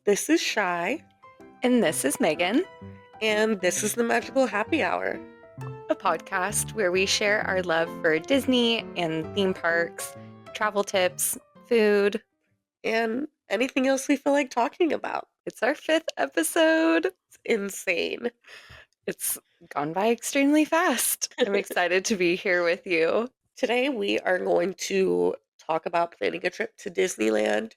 This is Shy, And this is Megan, and this is the Magical Happy Hour. a podcast where we share our love for Disney and theme parks, travel tips, food. And anything else we feel like talking about. It's our 5th episode. It's insane. It's gone by extremely fast. I'm excited to be here with you. Today we are going to talk about planning a trip to Disneyland.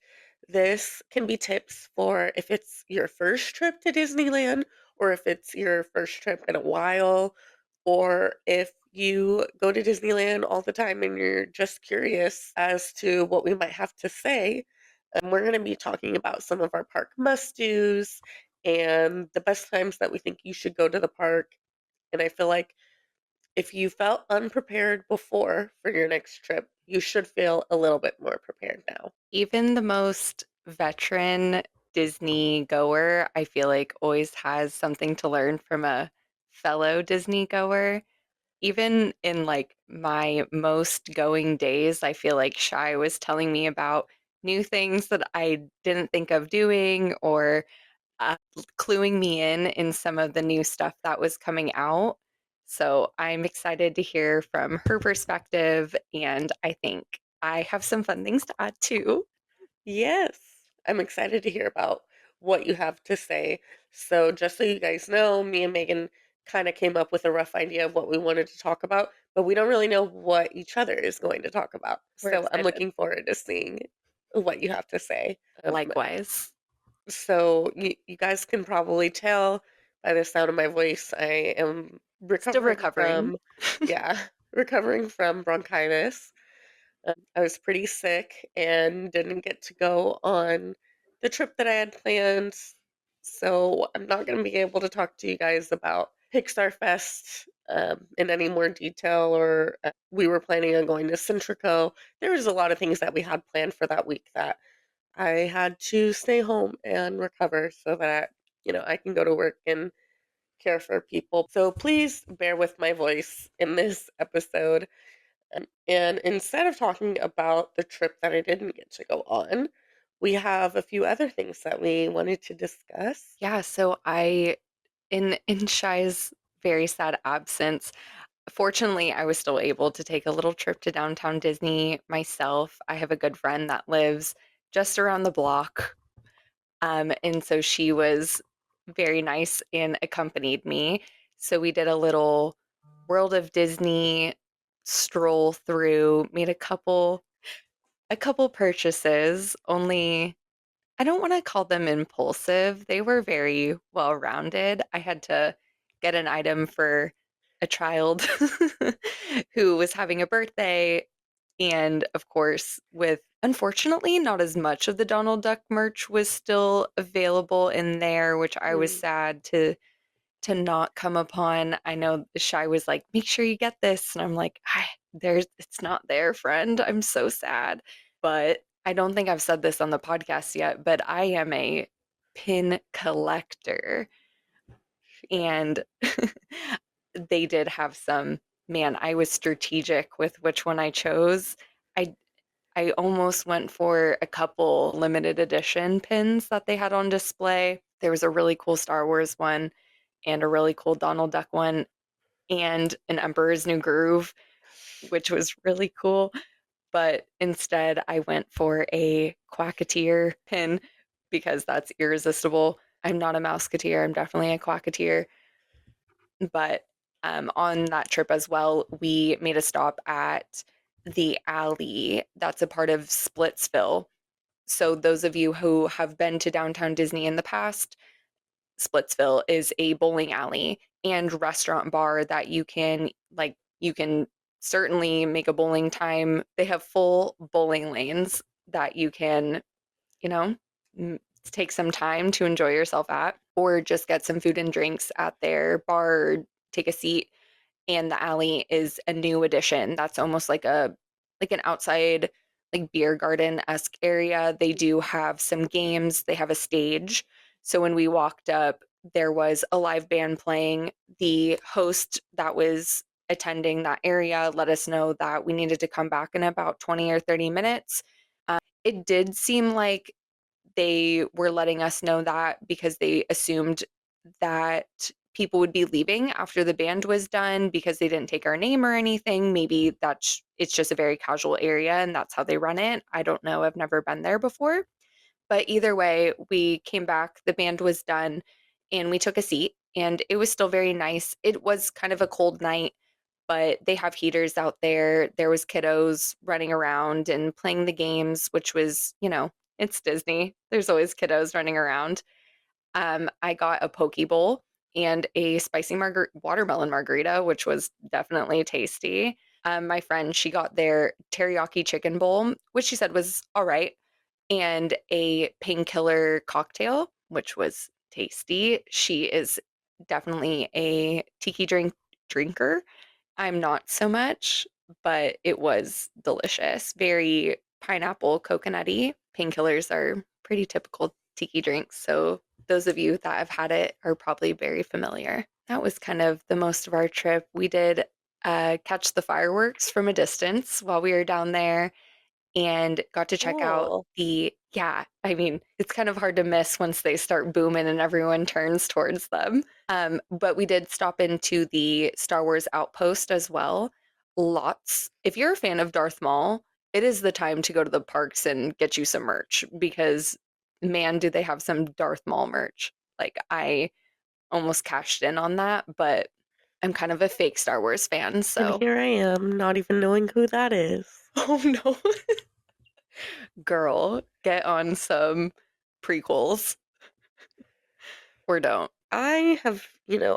This can be tips for if it's your first trip to Disneyland, or if it's your first trip in a while, or if you go to Disneyland all the time and you're just curious as to what we might have to say. We're going to be talking about some of our park must-dos and the best times that we think you should go to the park. And I feel like if you felt unprepared before for your next trip, you should feel a little bit more prepared now. Even the most veteran Disney goer, I feel like always has something to learn from a fellow Disney goer. Even in like my most going days, I feel like Shy was telling me about new things that I didn't think of doing or uh, cluing me in some of the new stuff that was coming out. So I'm excited to hear from her perspective, and I think I have some fun things to add too. Yes, I'm excited to hear about what you have to say. So, just so you guys know, me and Megan kind of came up with a rough idea of what we wanted to talk about, but we don't really know what each other is going to talk about. We're So, I'm excited. looking forward to seeing what you have to say. Likewise. So, you guys can probably tell by the sound of my voice, I am Still recovering recovering. from, yeah, recovering from bronchitis. I was pretty sick and didn't get to go on the trip that I had planned. So I'm not going to be able to talk to you guys about Pixar Fest in any more detail, or we were planning on going to Centrico. There was a lot of things that we had planned for that week that I had to stay home and recover so that, I can go to work and care for people. So please bear with my voice in this episode. And instead of talking about the trip that I didn't get to go on, we have a few other things that we wanted to discuss. Yeah, so in Shy's very sad absence, fortunately, I was still able to take a little trip to downtown Disney myself. I have a good friend that lives just around the block. And so she was very nice and accompanied me. So we did a little World of Disney stroll through, made a couple purchases, only I don't want to call them impulsive. They were very well rounded. I had to get an item for a child who was having a birthday. And of course, with unfortunately not as much of the Donald Duck merch was still available in there, which I was Mm. sad to not come upon. I know Shy was like, make sure you get this. And I'm like, it's not there, friend. I'm so sad. But I don't think I've said this on the podcast yet, but I am a pin collector. And they did have some, man, I was strategic with which one I chose. I I almost went for a couple limited edition pins that they had on display. There was a really cool Star Wars one and a really cool Donald Duck one and an Emperor's New Groove, which was really cool. But instead, I went for a Quacketeer pin because that's irresistible. I'm not a Mouseketeer. I'm definitely a Quacketeer. But on that trip as well, we made a stop at the alley that's a part of Splitsville. So, those of you who have been to downtown Disney in the past, Splitsville is a bowling alley and restaurant bar that you can certainly make a bowling time. They have full bowling lanes that you can, you know, take some time to enjoy yourself at, or just get some food and drinks at their bar, or take a seat. And the alley is a new addition. That's almost like an outside like beer garden-esque area. They do have some games. They have a stage. So when we walked up, there was a live band playing. The host that was attending that area let us know that we needed to come back in about 20 or 30 minutes. It did seem like they were letting us know that because they assumed that people would be leaving after the band was done because they didn't take our name or anything. Maybe it's just a very casual area and that's how they run it. I don't know. I've never been there before. But either way, we came back, the band was done, and we took a seat, and it was still very nice. It was kind of a cold night, but they have heaters out there. There was kiddos running around and playing the games, which was, it's Disney. There's always kiddos running around. I got a poke bowl and a spicy watermelon margarita, which was definitely tasty. My friend, she got their teriyaki chicken bowl, which she said was all right, and a painkiller cocktail, which was tasty. She is definitely a tiki drinker. I'm not so much, but it was delicious. Very pineapple coconutty. Painkillers are pretty typical tiki drinks, so those of you that have had it are probably very familiar. That was kind of the most of our trip. We did catch the fireworks from a distance while we were down there and got to check out Cool. yeah, I mean, it's kind of hard to miss once they start booming and everyone turns towards them. But we did stop into the Star Wars Outpost as well. Lots. If you're a fan of Darth Maul, it is the time to go to the parks and get you some merch because, man, do they have some Darth Maul merch. Like, I almost cashed in on that, but I'm kind of a fake Star Wars fan, And so. here I am, not even knowing who that is. Oh no. Girl, get on some prequels or don't. I have,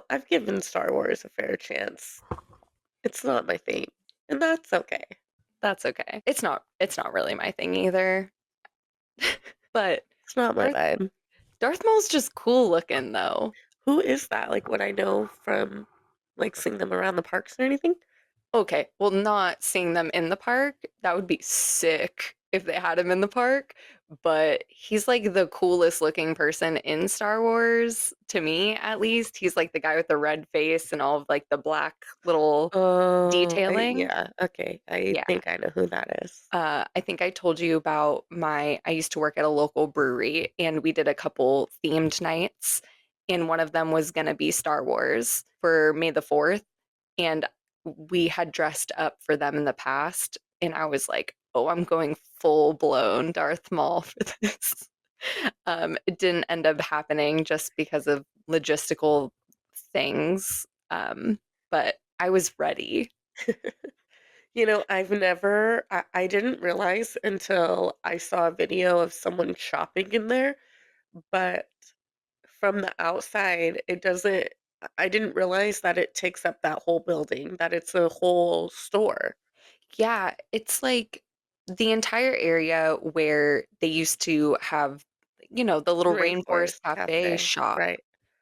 I've given Star Wars a fair chance. It's not my thing, and that's okay. That's okay. It's not really my thing either. But It's not my Darth vibe. Darth Maul's just cool looking though. Who is that? Like, would I know from, like, seeing them around the parks or anything? Okay, well, not seeing them in the park, that would be sick if they had him in the park, but he's like the coolest looking person in Star Wars, to me at least. He's like the guy with the red face and all of like the black little Oh, detailing. yeah, okay, I Yeah. think I know who that is. I think I told you about I used to work at a local brewery and we did a couple themed nights, and one of them was going to be Star Wars for May the 4th. And we had dressed up for them in the past. And I was like, oh, I'm going full blown Darth Maul for this. It didn't end up happening just because of logistical things. But I was ready. I didn't realize until I saw a video of someone shopping in there, but from the outside, it doesn't I didn't realize that it takes up that whole building, that it's a whole store. Yeah, it's like the entire area where they used to have, the little Rainforest Rainforest Cafe Cafe, shop. right.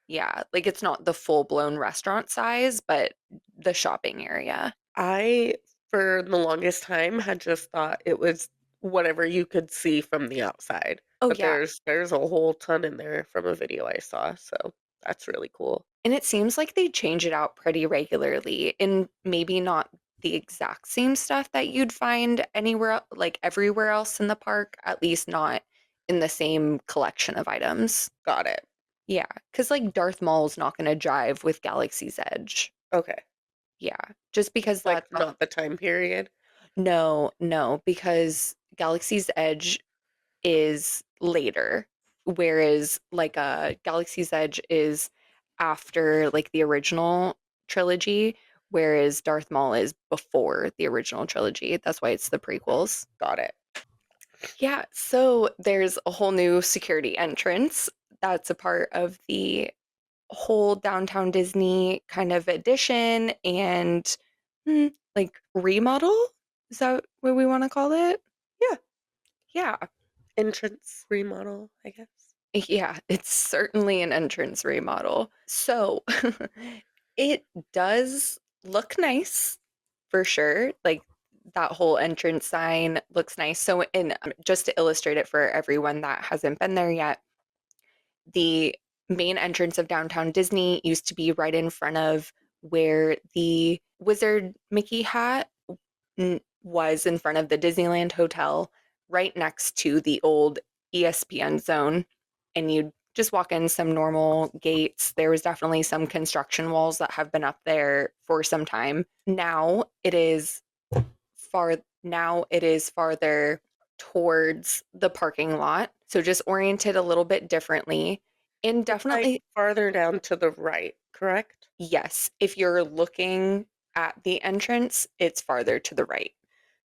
Yeah, like it's not the full-blown restaurant size, but the shopping area. I, for the longest time, had just thought it was whatever you could see from the outside, Oh but yeah, there's a whole ton in there from a video I saw, so that's really cool. and it seems like they change it out pretty regularly, and maybe not the exact same stuff that you'd find like everywhere else in the park, at least not in the same collection of items. Got it. Yeah, because like Darth Maul's not going to jive with Galaxy's Edge. Okay. Yeah, just because Like, that's a not the time period? no, no, because Galaxy's Edge is later, whereas like Galaxy's Edge is after like the original trilogy, whereas Darth Maul is before the original trilogy. That's why it's the prequels. Got it. Yeah, so there's a whole new security entrance that's a part of the whole downtown Disney kind of addition and like remodel. Is that what we want to call it? Yeah. Yeah. Entrance remodel, I guess. Yeah, it's certainly an entrance remodel. So it does look nice for sure. Like that whole entrance sign looks nice. So, and just to illustrate it for everyone that hasn't been there yet, the main entrance of downtown Disney used to be right in front of where the Wizard Mickey hat was in front of the Disneyland Hotel, right next to the old ESPN zone, and you'd just walk in some normal gates. There was definitely some construction walls that have been up there for some time. Now it is farther towards the parking lot. So just oriented a little bit differently. And It's, like, definitely, farther down to the right, correct? yes, if you're looking at the entrance, it's farther to the right.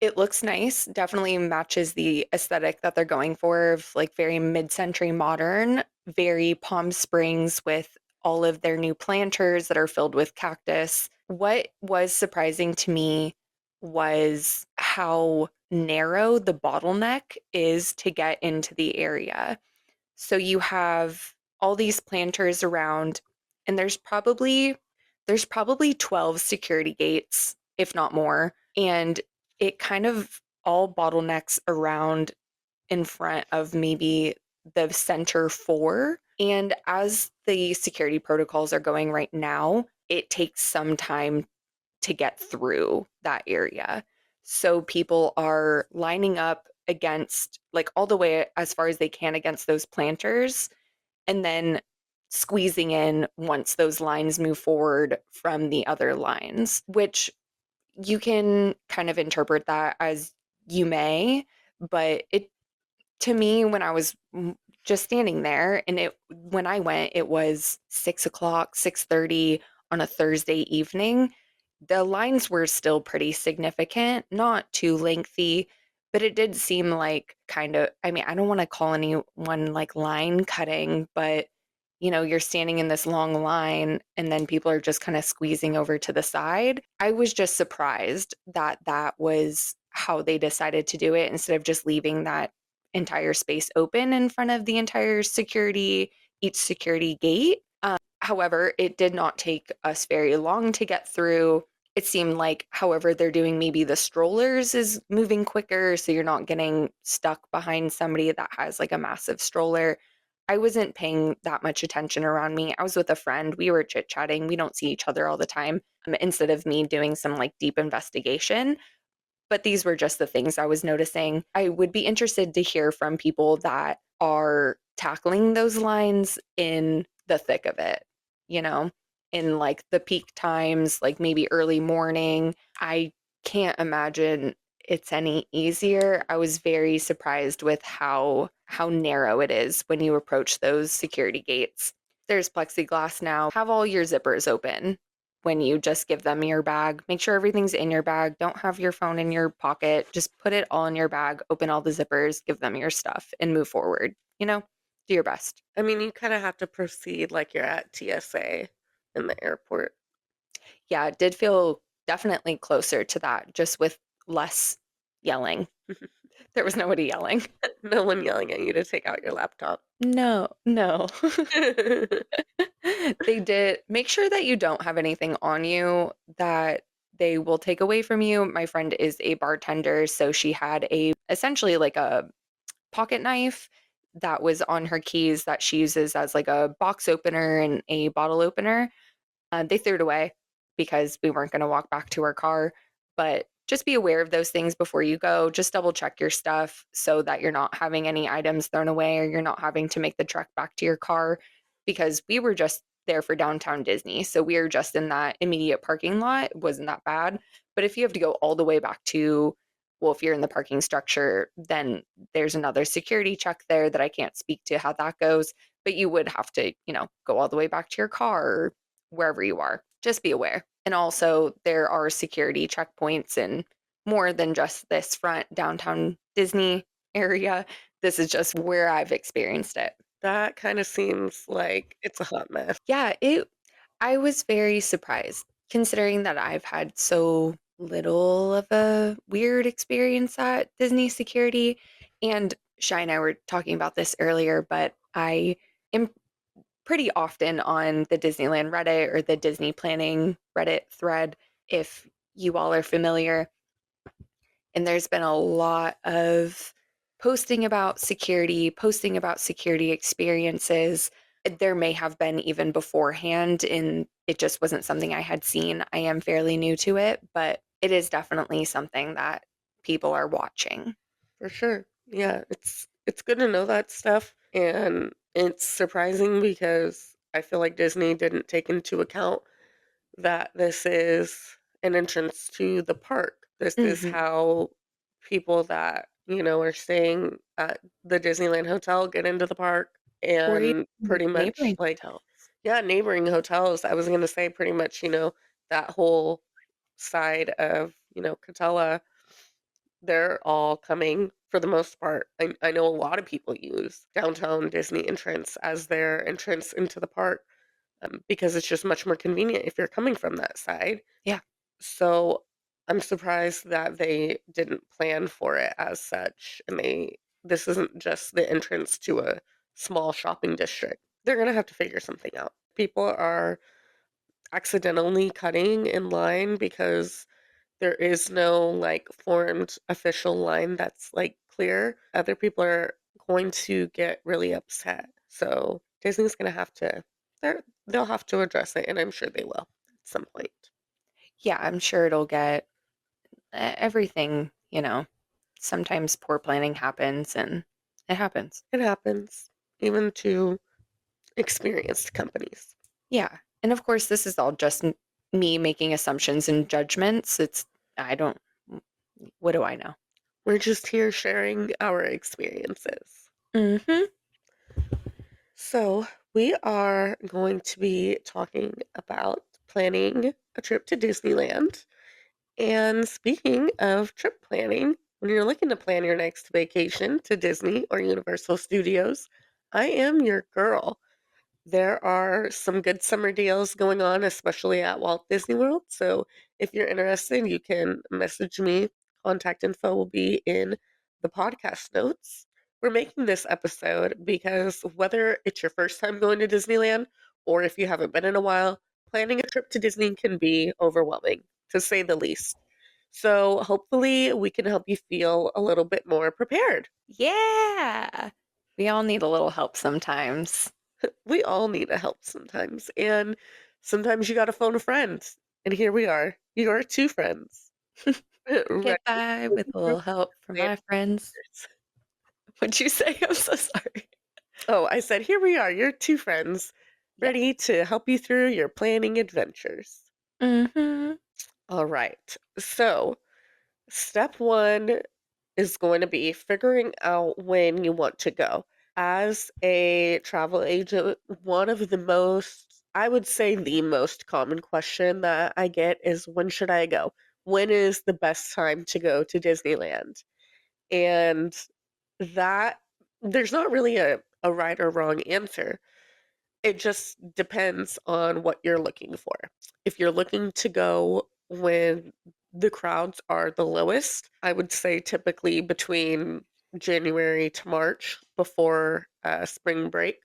It looks nice, definitely matches the aesthetic that they're going for of like very mid-century modern, very Palm Springs with all of their new planters that are filled with cactus. What was surprising to me was how narrow the bottleneck is to get into the area. So you have all these planters around, and there's probably 12 security gates, if not more. And it kind of all bottlenecks around in front of maybe the center four. And as the security protocols are going right now, it takes some time to get through that area. So people are lining up against, like, all the way as far as they can against those planters, and then squeezing in once those lines move forward from the other lines, which you can kind of interpret that as you may, but it to me, when I was just standing there, and it when I went, it was 6 o'clock, 6:30 on a Thursday evening. The lines were still pretty significant, not too lengthy, but it did seem like kind of, I mean, I don't want to call anyone like line cutting, but you're standing in this long line and then people are just kind of squeezing over to the side. I was just surprised that that was how they decided to do it instead of just leaving that entire space open in front of the entire each security gate. However, it did not take us very long to get through. It seemed like, however, they're doing maybe the strollers is moving quicker, so you're not getting stuck behind somebody that has like a massive stroller. I wasn't paying that much attention around me. I was with a friend. We were chit chatting. We don't see each other all the time. Instead of me doing some like deep investigation, but these were just the things I was noticing. I would be interested to hear from people that are tackling those lines in the thick of it, you know, in like the peak times, like maybe early morning. I can't imagine it's any easier. I was very surprised with how narrow it is when you approach those security gates. There's plexiglass now. Have all your zippers open when you just give them your bag. Make sure everything's in your bag. Don't have your phone in your pocket. Just put it all in your bag, open all the zippers, give them your stuff, and move forward. Do your best. I mean, you kinda have to proceed like you're at TSA in the airport. Yeah, it did feel definitely closer to that, just with less yelling. There was nobody yelling. No one yelling at you to take out your laptop. No, no. They did make sure that you don't have anything on you that they will take away from you. My friend is a bartender, so she had essentially like a pocket knife that was on her keys that she uses as like a box opener and a bottle opener. They threw it away because we weren't going to walk back to our car. But just be aware of those things before you go. Just double check your stuff so that you're not having any items thrown away or you're not having to make the trek back to your car, because we were just there for downtown Disney. So we were just in that immediate parking lot. It wasn't that bad. But if you have to go all the way back to, well, if you're in the parking structure, then there's another security check there that I can't speak to how that goes. But you would have to, go all the way back to your car or wherever you are. Just be aware. And also, there are security checkpoints in more than just this front downtown Disney area. This is just where I've experienced it. That kinda seems like it's a hot mess. Yeah, I was very surprised considering that I've had so little of a weird experience at Disney security. And Shy and I were talking about this earlier, but I am pretty often on the Disneyland Reddit or the Disney planning Reddit thread, if you all are familiar. And there's been a lot of posting about security experiences. There may have been even beforehand, and it just wasn't something I had seen. I am fairly new to it, but it is definitely something that people are watching. For sure. Yeah, it's good to know that stuff, and it's surprising because I feel like Disney didn't take into account that this is an entrance to the park. This is Mhm. how people that, are staying at the Disneyland hotel get into the park, Or and even pretty much, neighboring like, hotels. yeah, neighboring hotels. I was gonna say pretty much, that whole side of, Catella, they're all coming for the most part. I know a lot of people use downtown Disney entrance as their entrance into the park, because it's just much more convenient if you're coming from that side. Yeah. So I'm surprised that they didn't plan for it as such, and this isn't just the entrance to a small shopping district. They're gonna have to figure something out. People are accidentally cutting in line because there is no, like, formed official line that's, like, clear. Other people are going to get really upset. So Disney's gonna have to they'll have to address it, and I'm sure they will at some point. Yeah, I'm sure it'll get everything, sometimes poor planning happens and it happens. It happens, even to experienced companies. Yeah. And of course, this is all just me making assumptions and judgments. I don't, what do I know? We're just here sharing our experiences. Hmm. So, we are going to be talking about planning a trip to Disneyland. And speaking of trip planning, when you're looking to plan your next vacation to Disney or Universal Studios, I am your girl. There are some good summer deals going on, especially at Walt Disney World. So if you're interested, you can message me. Contact info will be in the podcast notes. We're making this episode because whether it's your first time going to Disneyland or if you haven't been in a while, planning a trip to Disney can be overwhelming, to say the least. So hopefully we can help you feel a little bit more prepared. Yeah. We all need a little help sometimes. We all need a help sometimes, and sometimes you gotta phone a friend, and here we are. You are 2 friends, ready Get by to with go a through little help from the my friends. adventures. What'd you say? I'm so sorry. Oh, I said, "Here we are, your 2 friends, Yes. ready to help you through your planning adventures." Hmm. Alright, so step 1 is going to be figuring out when you want to go. As a travel agent, one of the most, I would say the most common question that I get is, when should I go? When is the best time to go to Disneyland? And that there's not really a right or wrong answer. It just depends on what you're looking for. If you're looking to go when the crowds are the lowest, I would say typically between January to March before spring break.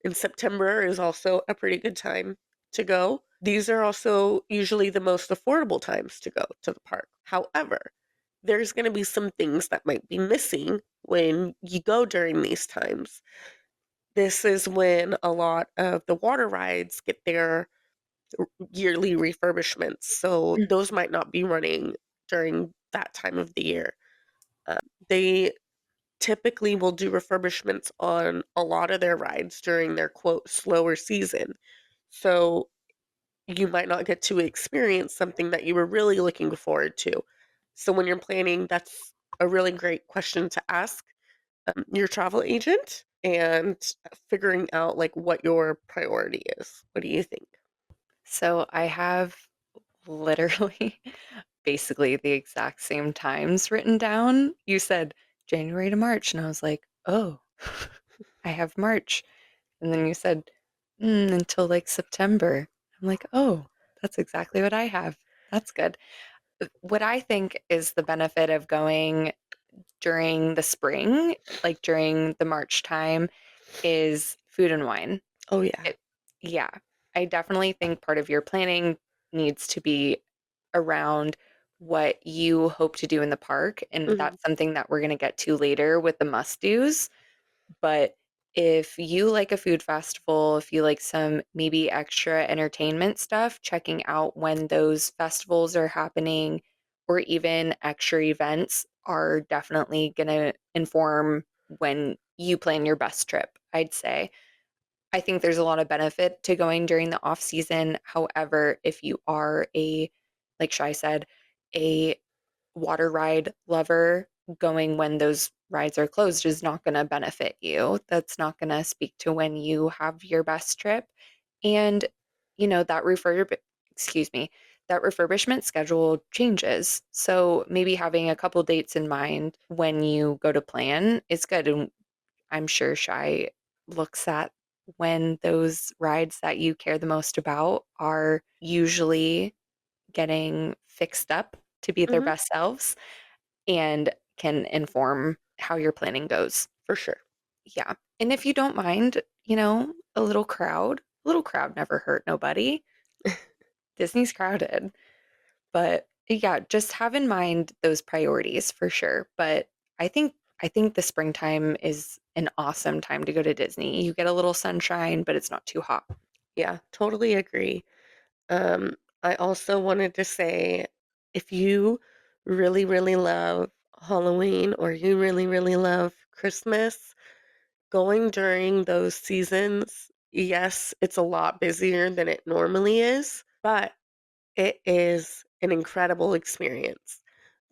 And September is also a pretty good time to go. These are also usually the most affordable times to go to the park. However, there's going to be some things that might be missing when you go during these times. This is when a lot of the water rides get their yearly refurbishments, so those might not be running during that time of the year. They typically will do refurbishments on a lot of their rides during their quote slower season. So you might not get to experience something that you were really looking forward to. So when you're planning, that's a really great question to ask your travel agent, and figuring out like what your priority is. What do you think? So I have literally basically the exact same times written down. You said January to March, and I was like, oh, I have March. And then you said until like September. I'm like, oh, that's exactly what I have. That's good. What I think is the benefit of going during the spring, like during the March time, is food and wine. Oh yeah. It, yeah, I definitely think part of your planning needs to be around what you hope to do in the park. And Hmm. that's something that we're going to get to later with the must do's. But if you like a food festival, if you like some maybe extra entertainment stuff, checking out when those festivals are happening or even extra events are definitely going to inform. when you plan your best trip, I'd say. I think there's a lot of benefit to going during the off season. However, if you are like Shai said, a water ride lover, going when those rides are closed is not going to benefit you. That's not going to speak to when you have your best trip. And, that excuse me, that refurbishment schedule changes. So maybe having a couple dates in mind when you go to plan is good. And I'm sure Shai looks at when those rides that you care the most about are usually getting fixed up to be their Mhm, best selves and can inform how your planning goes. for sure. Yeah. And if you don't mind, a little crowd never hurt nobody. Disney's crowded. But yeah, just have in mind those priorities for sure. But I think the springtime is an awesome time to go to Disney. You get a little sunshine, but it's not too hot. Yeah, totally agree. I also wanted to say if you really, really love Halloween or you really, really love Christmas, going during those seasons, yes, it's a lot busier than it normally is, but it is an incredible experience.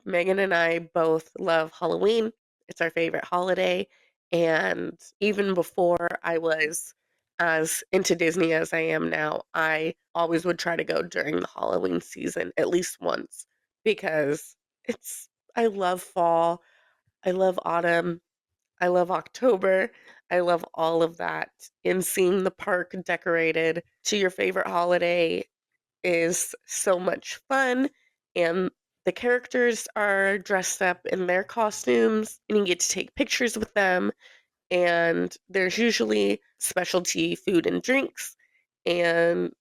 Megan and I both love Halloween. It's our favorite holiday. And even before I was as into Disney as I am now, I always would try to go during the Halloween season at least once because it's, I love fall. I love autumn. I love October. I love all of that. And seeing the park decorated to your favorite holiday is so much fun, and the characters are dressed up in their costumes, and you get to take pictures with them, and there's usually specialty food and drinks and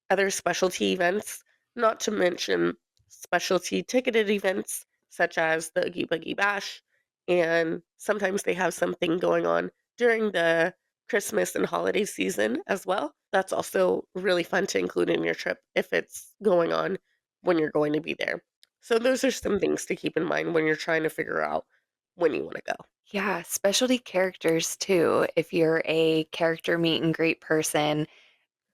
other specialty events, not to mention specialty ticketed events such as the Oogie Boogie Bash, and sometimes they have something going on during the Christmas and holiday season as well. That's also really fun to include in your trip if it's going on when you're going to be there. So those are some things to keep in mind when you're trying to figure out when you want to go. Yeah, specialty characters too. If you're a character meet and greet person,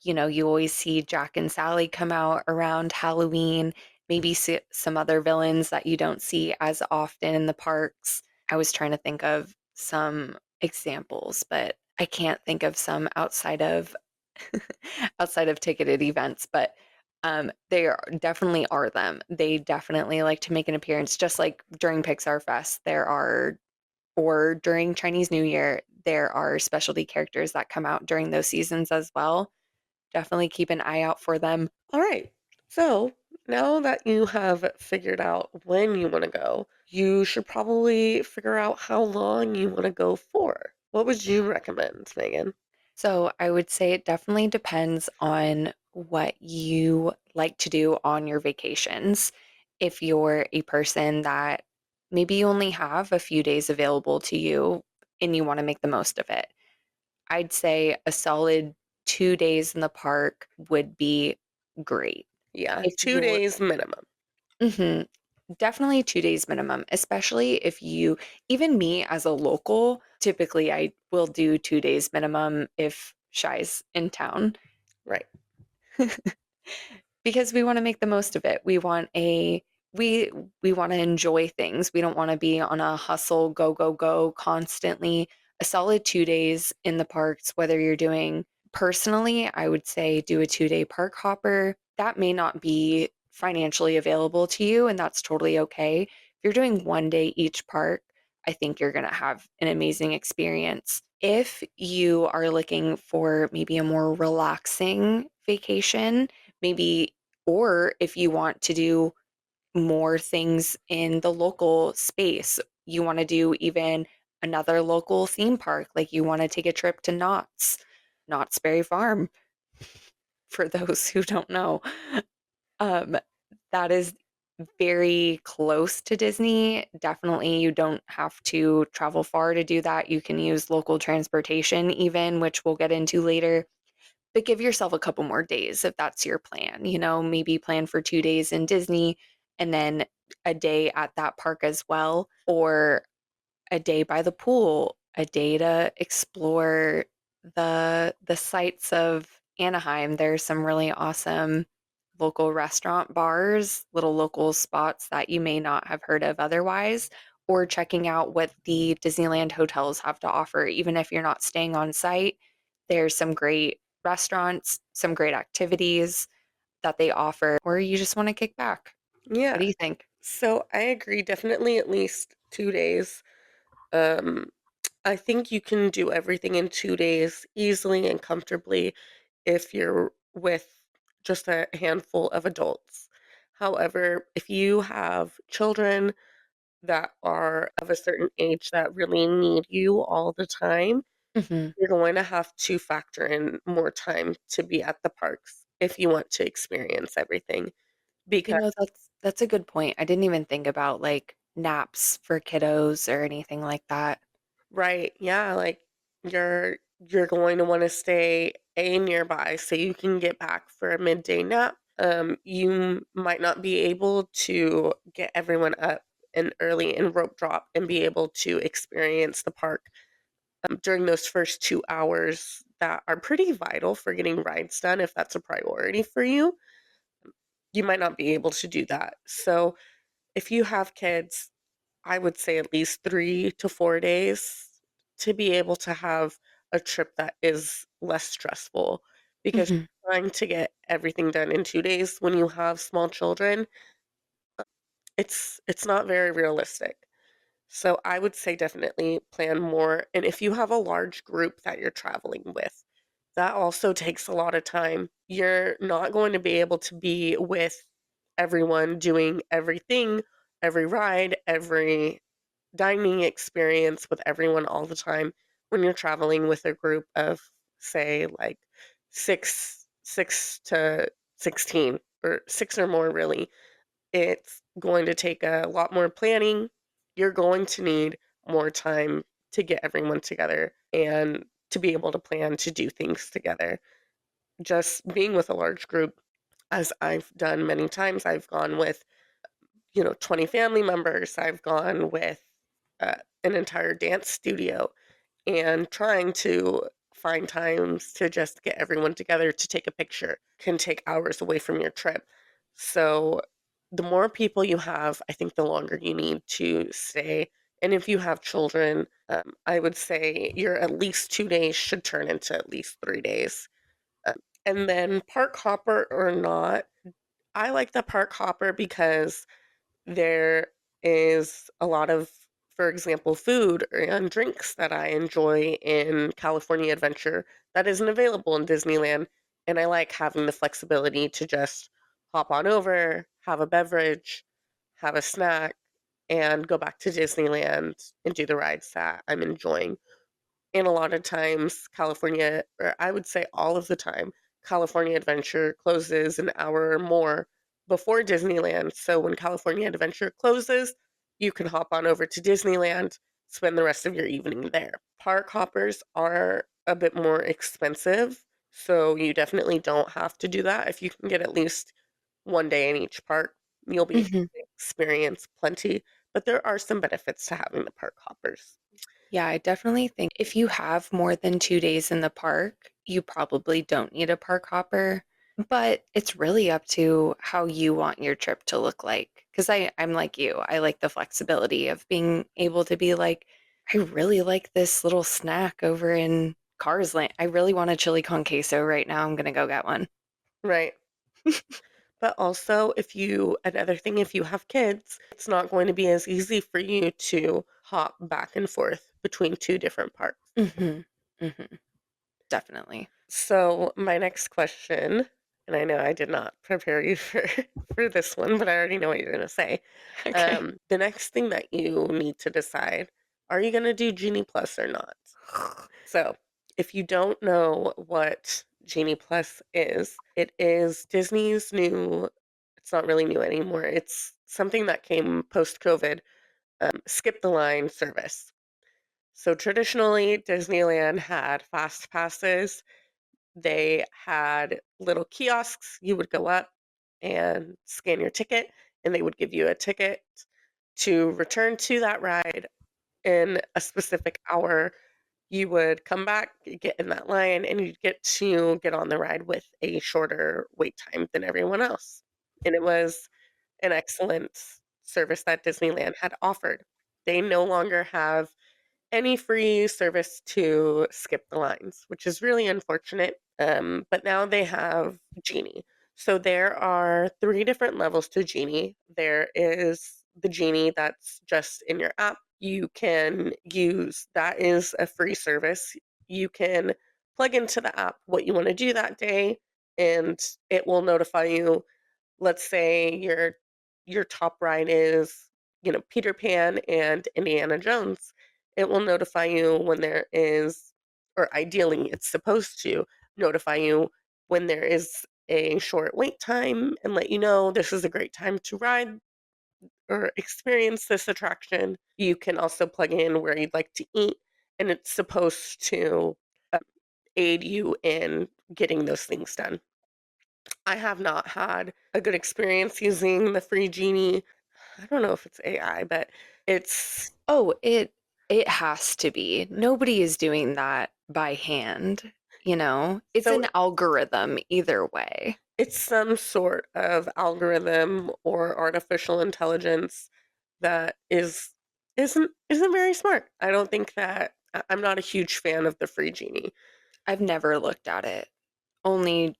you always see Jack and Sally come out around Halloween, maybe some other villains that you don't see as often in the parks. I was trying to think of some examples, but I can't think of some outside of outside of ticketed events, but definitely are them. They definitely like to make an appearance, just like during Pixar Fest. Or during Chinese New Year, there are specialty characters that come out during those seasons as well. Definitely keep an eye out for them. All right. So now that you have figured out when you want to go, you should probably figure out how long you want to go for. What would you recommend, Megan? So I would say it definitely depends on what you like to do on your vacations. If you're a person that maybe you only have a few days available to you and you want to make the most of it, I'd say a solid 2 days in the park would be great. Yeah, If 2 you're days minimum. Mhm. Definitely 2 days minimum, especially if even me as a local, typically I will do 2 days minimum if Shy's in town Right. because we wanna make the most of it. We we wanna enjoy things. We don't wanna be on a hustle, go, go, go constantly. A solid 2 days in the parks, whether you're doing personally, I would say do a 2-day park hopper. That may not be financially available to you, and that's totally okay. If you're doing 1 day each park, I think you're gonna have an amazing experience. If you are looking for maybe a more relaxing vacation, maybe or if you want to do more things in the local space, you want to do even another local theme park, like you want to take a trip to Knott's Berry Farm, for those who don't know. Um, that is very close to Disney. Definitely, you don't have to travel far to do that. You can use local transportation, even, which we'll get into later. But give yourself a couple more days if that's your plan. Maybe plan for 2 days in Disney and then a day at that park as well, or a day by the pool, a day to explore the sights of Anaheim. There's some really awesome local restaurant bars, little local spots that you may not have heard of otherwise, or checking out what the Disneyland hotels have to offer. Even if you're not staying on site, there's some great restaurants, some great activities that they offer, or you just want to kick back. What Yeah. do you think? So I agree, definitely at least 2 days. Um, I think you can do everything in 2 days easily and comfortably if you're with just a handful of adults. However, if you have children that are of a certain age that really need you all the time, Mhm. you're going to have to factor in more time to be at the parks if you want to experience everything. Because That's a good point. I didn't even think about, like, naps for kiddos or anything like that. right, yeah, like, you're going to wanna stay A, nearby so you can get back for a midday nap. You might not be able to get everyone up and early and rope drop and be able to experience the park, during those first 2 hours that are pretty vital for getting rides done if that's a priority for you. You might not be able to do that. So, if you have kids, I would say at least 3 to 4 days to be able to have a trip that is less stressful, because Mhm. trying to get everything done in 2 days when you have small children, it's not very realistic. So I would say definitely plan more, and if you have a large group that you're traveling with, that also takes a lot of time. You're not going to be able to be with everyone doing everything, every ride, every dining experience with everyone all the time when you're traveling with a group of, say, like 6 to 16 or 6 or more really. It's going to take a lot more planning. You're going to need more time to get everyone together and to be able to plan to do things together. Just being with a large group, as I've done many times, I've gone with 20 family members. I've gone with an entire dance studio and trying to find times to just get everyone together to take a picture can take hours away from your trip. So the more people you have, I think the longer you need to stay. And if you have children, I would say your at least 2 days should turn into at least 3 days. Um, and then park hopper or not, I like the park hopper because there is a lot of, for example, food and drinks that I enjoy in California Adventure that isn't available in Disneyland, and I like having the flexibility to just hop on over, have a beverage, have a snack, and go back to Disneyland and do the rides that I'm enjoying. And a lot of times, California, or I would say all of the time, California Adventure closes an hour or more before Disneyland. So when California Adventure closes, you can hop on over to Disneyland, spend the rest of your evening there. Park hoppers are a bit more expensive, so you definitely don't have to do that. If you can get at least one day in each park, you'll be able Mhm. to experience plenty. But there are some benefits to having the park hoppers. Yeah, I definitely think if you have more than 2 days in the park, you probably don't need a park hopper, but it's really up to how you want your trip to look like. Because I'm like you, I like the flexibility of being able to be like, "I really like this little snack over in Cars Land. I really want a chili con queso right now, I'm gonna go get one." Right. But also, another thing, if you have kids, it's not going to be as easy for you to hop back and forth between 2 different parks. Mhm. Mhm. Definitely. So, my next question, and I know I did not prepare you for for this one, but I already know what you're gonna say. Okay. The next thing that you need to decide, are you gonna do Genie Plus or not? So, if you don't know what Genie Plus is, it is Disney's new, it's not really new anymore. It's something that came post-COVID, skip the line service. So traditionally, Disneyland had fast passes. They had little kiosks. You would go up and scan your ticket, and they would give you a ticket to return to that ride in a specific hour. You would come back, get in that line, and you'd get to get on the ride with a shorter wait time than everyone else. And it was an excellent service that Disneyland had offered. They no longer have any free service to skip the lines, which is really unfortunate. But now they have Genie. So there are three different levels to Genie. There is the Genie that's just in your app. You can use that is a free service. You can plug into the app what you want to do that day, and it will notify you. Let's say your top ride is, Peter Pan and Indiana Jones. It will notify you when there is, or ideally, it's supposed to notify you when there is a short wait time and let you know this is a great time to ride or experience this attraction. You can also plug in where you'd like to eat, and it's supposed to um, aid you in getting those things done. I have not had a good experience using the free Genie. I don't know if it's AI, but it's Oh, it has to be. Nobody is doing that by hand, you know? It's so an algorithm either way. it's some sort of algorithm or artificial intelligence that isn't very smart. I don't think that I'm not a huge fan of the free Genie. I've never looked at it. Only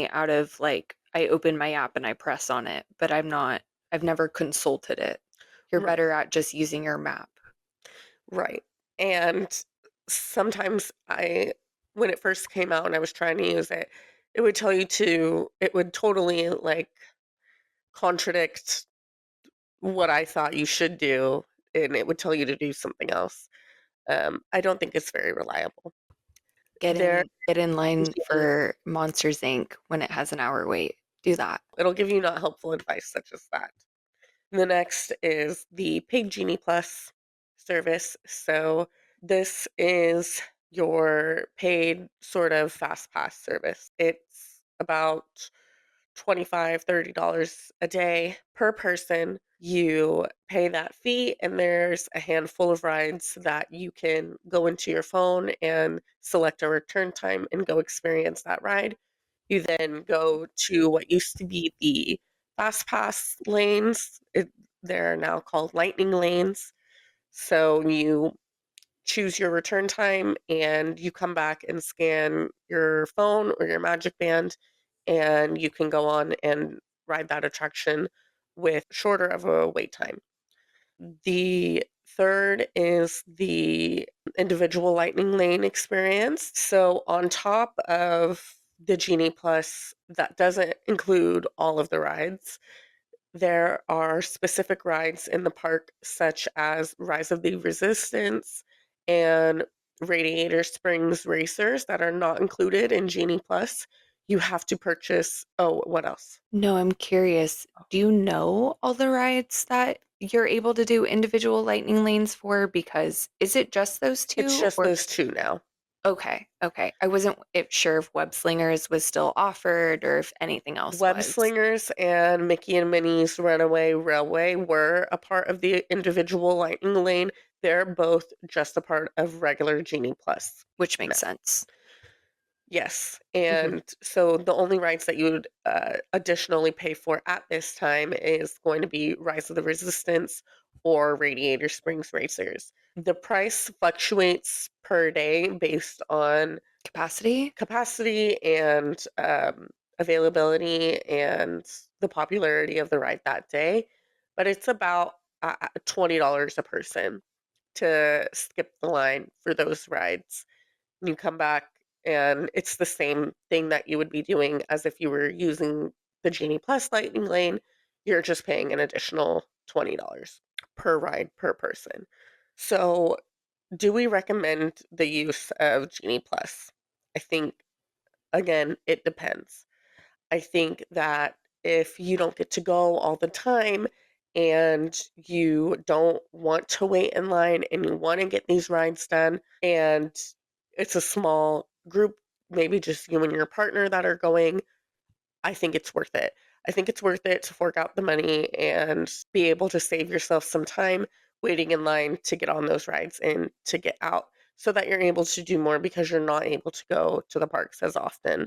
out of like I open my app and I press on it, but I've never consulted it. You're Right, better at just using your map. right. And sometimes when it first came out and I was trying to use it, it would totally like contradict what I thought you should do, and it would tell you to do something else. I don't think it's very reliable. There, Get in line for Monsters Inc. when it has an hour wait. Do that. it'll give you not helpful advice such as that. The next is the Paid Genie Plus service. So this is your paid sort of fast pass service. It's about 25, $30 a day per person. You pay that fee, and there's a handful of rides that you can go into your phone and select a return time and go experience that ride. You then go to what used to be the fast pass lanes. They're now called lightning lanes. So you choose your return time and you come back and scan your phone or your Magic Band, and you can go on and ride that attraction with shorter of a wait time. The third is the individual lightning lane experience. So on top of the Genie Plus, that doesn't include all of the rides. There are specific rides in the park, such as Rise of the Resistance and Radiator Springs Racers, that are not included in Genie Plus. You have to purchase. Oh, what else? No, I'm curious. Do you know all the rides that you're able to do individual lightning lanes for? Because is it just those It's two just or those two now. okay, okay. I wasn't sure if Web Slingers was still offered or if anything else Web was. Slingers and Mickey and Minnie's Runaway Railway were a part of the individual lightning lane. They're both just a part of regular Genie Plus Which makes now. sense. Yes, Mhm. and so the only rides that you would, additionally pay for at this time is going to be Rise of the Resistance or Radiator Springs Racers. The price fluctuates per day based on Capacity? capacity and, availability and the popularity of the ride that day, but it's about, $20 a person to skip the line for those rides. You come back and it's the same thing that you would be doing as if you were using the Genie Plus Lightning Lane. You're just paying an additional $20 per ride per person. So, do we recommend the use of Genie Plus? I think, again, it depends. I think that if you don't get to go all the time and you don't want to wait in line and you want to get these rides done, and it's a small group, maybe just you and your partner that are going, I think it's worth it. I think it's worth it to fork out the money and be able to save yourself some time waiting in line to get on those rides and to get out. so that you're able to do more because you're not able to go to the parks as often.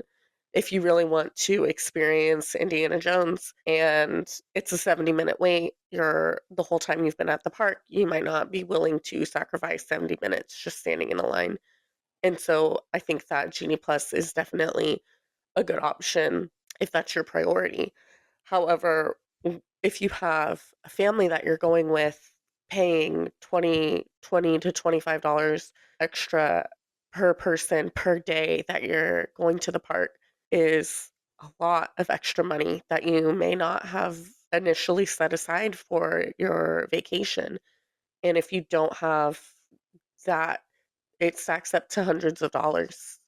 If you really want to experience Indiana Jones and it's a 70-minute wait, you're the whole time you've been at the park, you might not be willing to sacrifice 70 minutes just standing in a line. And so I think that Genie Plus is definitely a good option if that's your priority. However, if you have a family that you're going with, paying twenty to $25 extra per person per day that you're going to the park is a lot of extra money that you may not have initially set aside for your vacation. And if you don't have that, it stacks up to hundreds of dollars.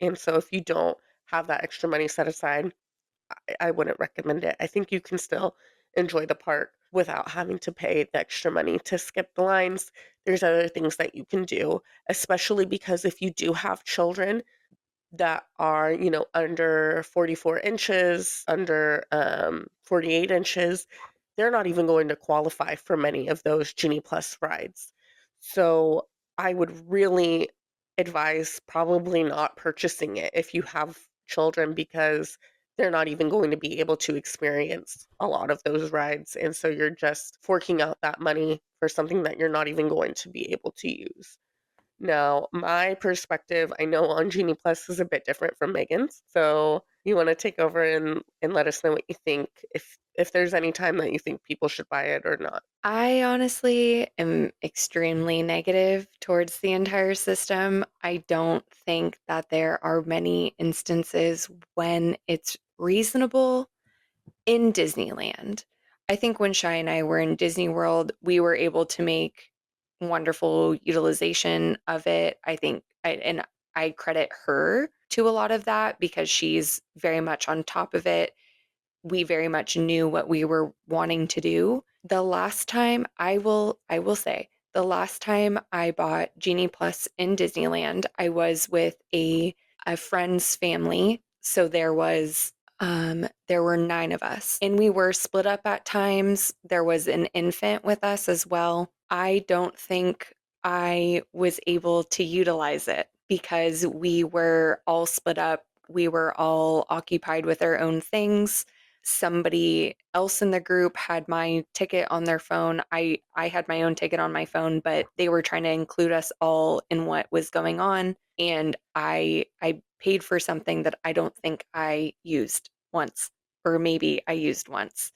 And so if you don't have that extra money set aside, I wouldn't recommend it. I think you can still enjoy the park without having to pay the extra money to skip the lines. There's other things that you can do, especially because if you do have children, that are, under 44 inches, under 48 inches, they're not even going to qualify for many of those Genie Plus rides. So I would really advise probably not purchasing it if you have children because they're not even going to be able to experience a lot of those rides. And so you're just forking out that money for something that you're not even going to be able to use. Now, my perspective, I know on Genie Plus is a bit different from Megan's. So you want to take over and let us know what you think, if there's any time that you think people should buy it or not. I honestly am extremely negative towards the entire system. I don't think that there are many instances when it's reasonable in Disneyland. I think when Shy and I were in Disney World, we were able to make wonderful utilization of it. And I credit her to a lot of that because she's very much on top of it. We very much knew what we were wanting to do. The last time I will say, the last time I bought Genie Plus in Disneyland, I was with a friend's family. So there were 9 of us and we were split up at times. There was an infant with us as well. I don't think I was able to utilize it because we were all split up. We were all occupied with our own things. Somebody else in the group had my ticket on their phone. I had my own ticket on my phone, but they were trying to include us all in what was going on, and I paid for something that I don't think I used once, or maybe I used once,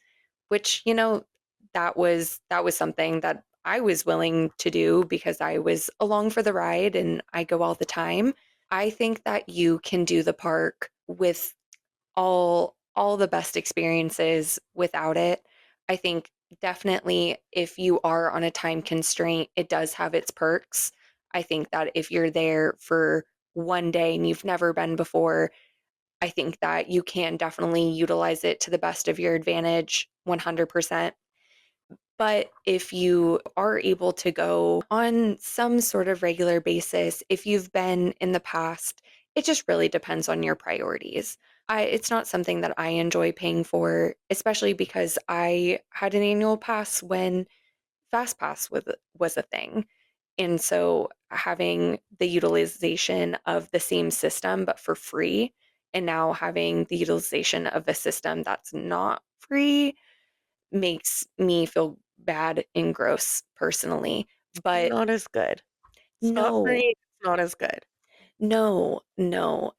which, that was something that I was willing to do because I was along for the ride and I go all the time. I think that you can do the park with all the best experiences without it. I think definitely if you are on a time constraint, it does have its perks. I think that if you're there for one day and you've never been before, I think that you can definitely utilize it to the best of your advantage 100%. But if you are able to go on some sort of regular basis, if you've been in the past, it just really depends on your priorities. It's not something that I enjoy paying for, especially because I had an annual pass when FastPass was a thing. And so having the utilization of the same system but for free, and now having the utilization of a system that's not free makes me feel bad and gross personally. But Not as good. It's not no, free, it's not as good. no, no.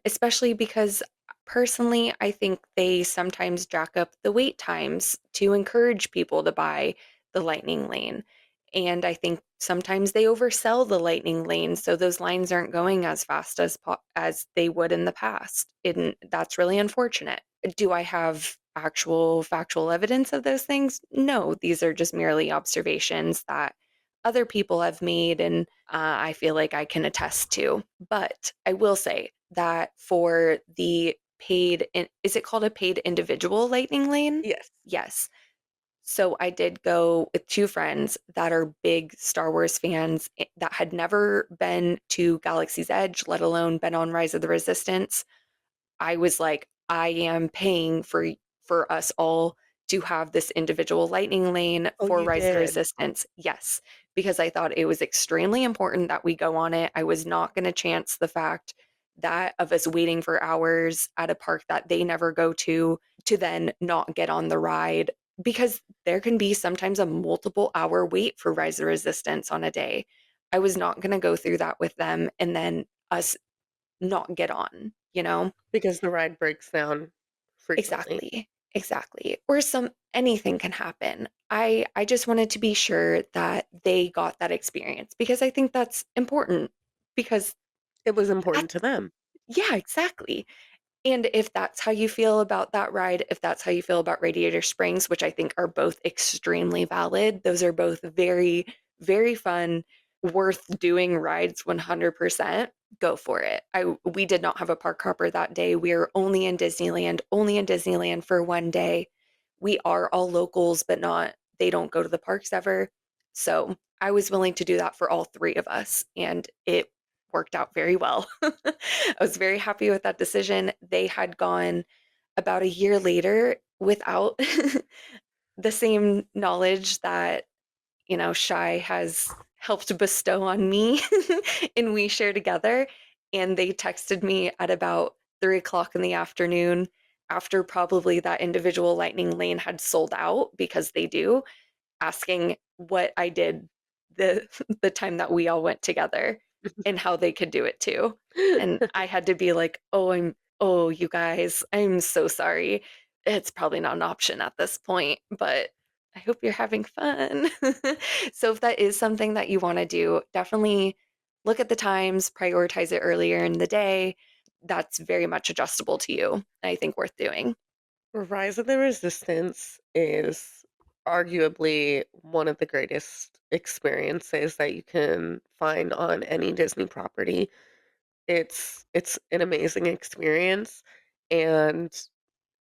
Especially because personally, I think they sometimes jack up the wait times to encourage people to buy the Lightning Lane. And I think sometimes they oversell the Lightning Lane, so those lines aren't going as fast as they would in the past. And that's really unfortunate. Do I have actual factual evidence of those things? No, these are just merely observations that other people have made and I feel like I can attest to. But I will say that for the is it called a paid individual Lightning Lane? Yes. Yes. So I did go with 2 friends that are big Star Wars fans that had never been to Galaxy's Edge, let alone been on Rise of the Resistance. I was like, I am paying for us all to have this individual Lightning Lane Oh, for you Rise of the did? Resistance. Yes, because I thought it was extremely important that we go on it. I was not going to chance the fact that of us waiting for hours at a park that they never go to then not get on the ride, because there can be sometimes a multiple hour wait for Rise of Resistance on a day. I was not going to go through that with them and then us not get on, you know? Because the ride breaks down frequently. Exactly. Exactly. Or some anything can happen. I just wanted to be sure that they got that experience because I think that's important because It was important that's to them. yeah, exactly. And if that's how you feel about that ride, if that's how you feel about Radiator Springs, which I think are both extremely valid, those are both very, very fun, worth doing rides 100%. Go for it. We did not have a park hopper that day. We are only in Disneyland for one day. We are all locals, but not, they don't go to the parks ever. So I was willing to do that for all three of us, and it worked out very well. I was very happy with that decision. They had gone about a year later without the same knowledge that, Shy has helped bestow on me and we share together. And they texted me at about 3 o'clock in the afternoon after probably that individual lightning lane had sold out because they do, asking what I did the the time that we all went together and how they could do it too. And I had to be like, "Oh, you guys, I'm so sorry. It's probably not an option at this point, but I hope you're having fun." So if that is something that you want to do, definitely look at the times, prioritize it earlier in the day. That's very much adjustable to you. I think worth doing. Rise of the Resistance is arguably one of the greatest experiences that you can find on any Disney property. It's an amazing experience, and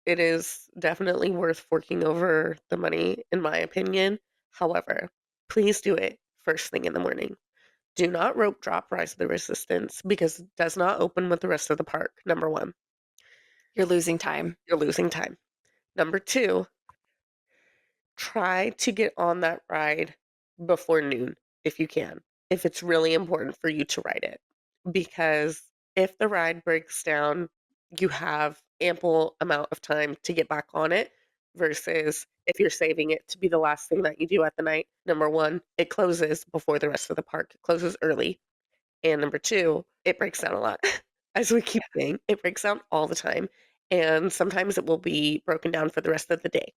it is definitely worth forking over the money, in my opinion. However, please do it first thing in the morning. Do not rope drop Rise of the Resistance because it does not open with the rest of the park, number 1. You're losing time. You're losing time. Number 2, try to get on that ride before noon if you can, if it's really important for you to ride it. Because if the ride breaks down, you have ample amount of time to get back on it versus if you're saving it to be the last thing that you do at the night. Number 1, it closes before the rest of the park. It closes early. And number 2, it breaks down a lot. As we keep saying, it breaks down all the time. And sometimes it will be broken down for the rest of the day.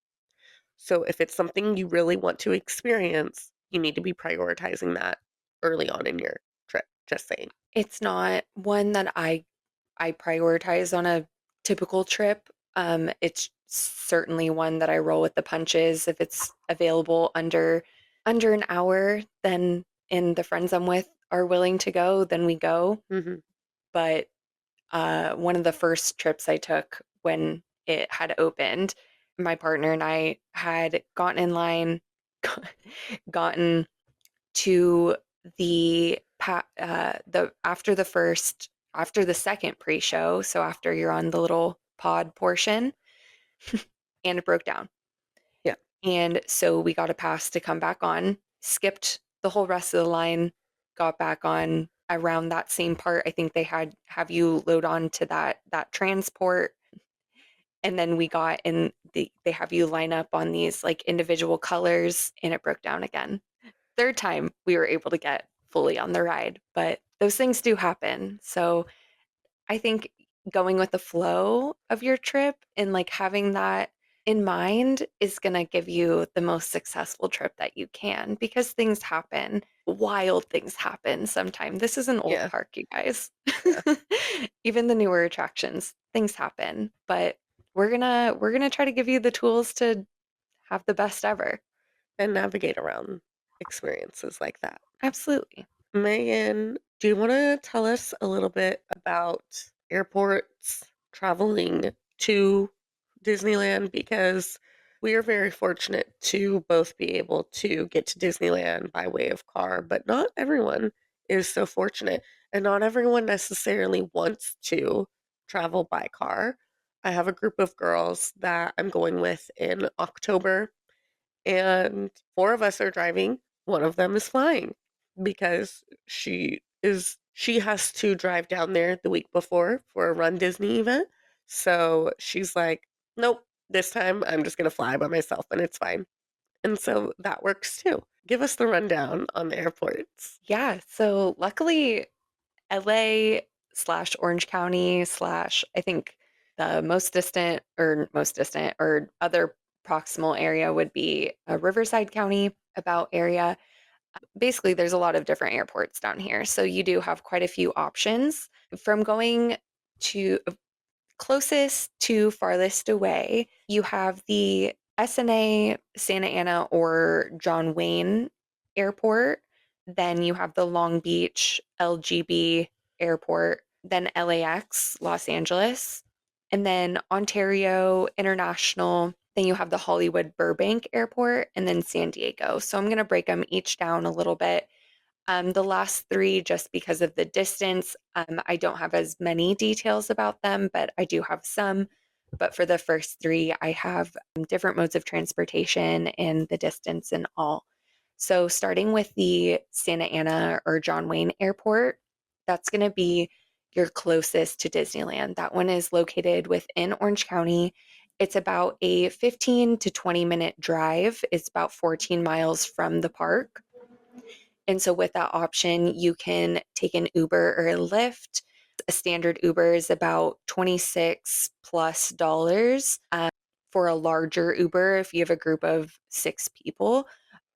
So if it's something you really want to experience, you need to be prioritizing that early on in your trip, just saying. It's not one that I prioritize on a typical trip. It's certainly one that I roll with the punches. If it's available under an hour, then and the friends I'm with are willing to go, then we go. Mhm. But one of the first trips I took when it had opened, my partner and I had gotten in line, gotten to the after the second pre-show, so after you're on the little pod portion, and it broke down. Yeah. And so we got a pass to come back on, skipped the whole rest of the line, got back on around that same part. I think they had have you load on to that transport, and then we got in they have you line up on these like individual colors, and it broke down again. Third time we were able to get fully on the ride, but those things do happen. So I think going with the flow of your trip and like having that in mind is going to give you the most successful trip that you can because things happen. Wild things happen sometime. This is an old Yeah. park, you guys. Yeah. Even the newer attractions, things happen, but we're going to try to give you the tools to have the best ever. And navigate around experiences like that. Absolutely. Megan, do you want to tell us a little bit about airports, traveling to Disneyland? Because we are very fortunate to both be able to get to Disneyland by way of car, but not everyone is so fortunate, and not everyone necessarily wants to travel by car. I have a group of girls that I'm going with in October, and 4 of us are driving. one of them is flying because she has to drive down there the week before for a Run Disney event. So she's like, "Nope, this time I'm just gonna fly by myself and it's fine." And so that works too. Give us the rundown on the airports. Yeah, so luckily LA slash Orange County slash I think the most distant or other proximal area would be Riverside County about area. Basically, there's a lot of different airports down here. So you do have quite a few options from going to closest to farthest away. You have the SNA, Santa Ana, or John Wayne Airport. Then you have the Long Beach LGB Airport, then LAX, Los Angeles, and then Ontario International. Then you have the Hollywood Burbank Airport, and then San Diego. So I'm going to break them each down a little bit. The last three, just because of the distance, I don't have as many details about them, but I do have some. But for the first three, I have different modes of transportation and the distance and all. So, starting with the Santa Ana or John Wayne Airport, that's going to be your closest to Disneyland. That one is located within Orange County. It's about a 15 to 20-minute drive. It's about 14 miles from the park. And so with that option, you can take an Uber or a Lyft. A standard Uber is about 26 plus dollars. For a larger Uber, if you have a group of 6 people,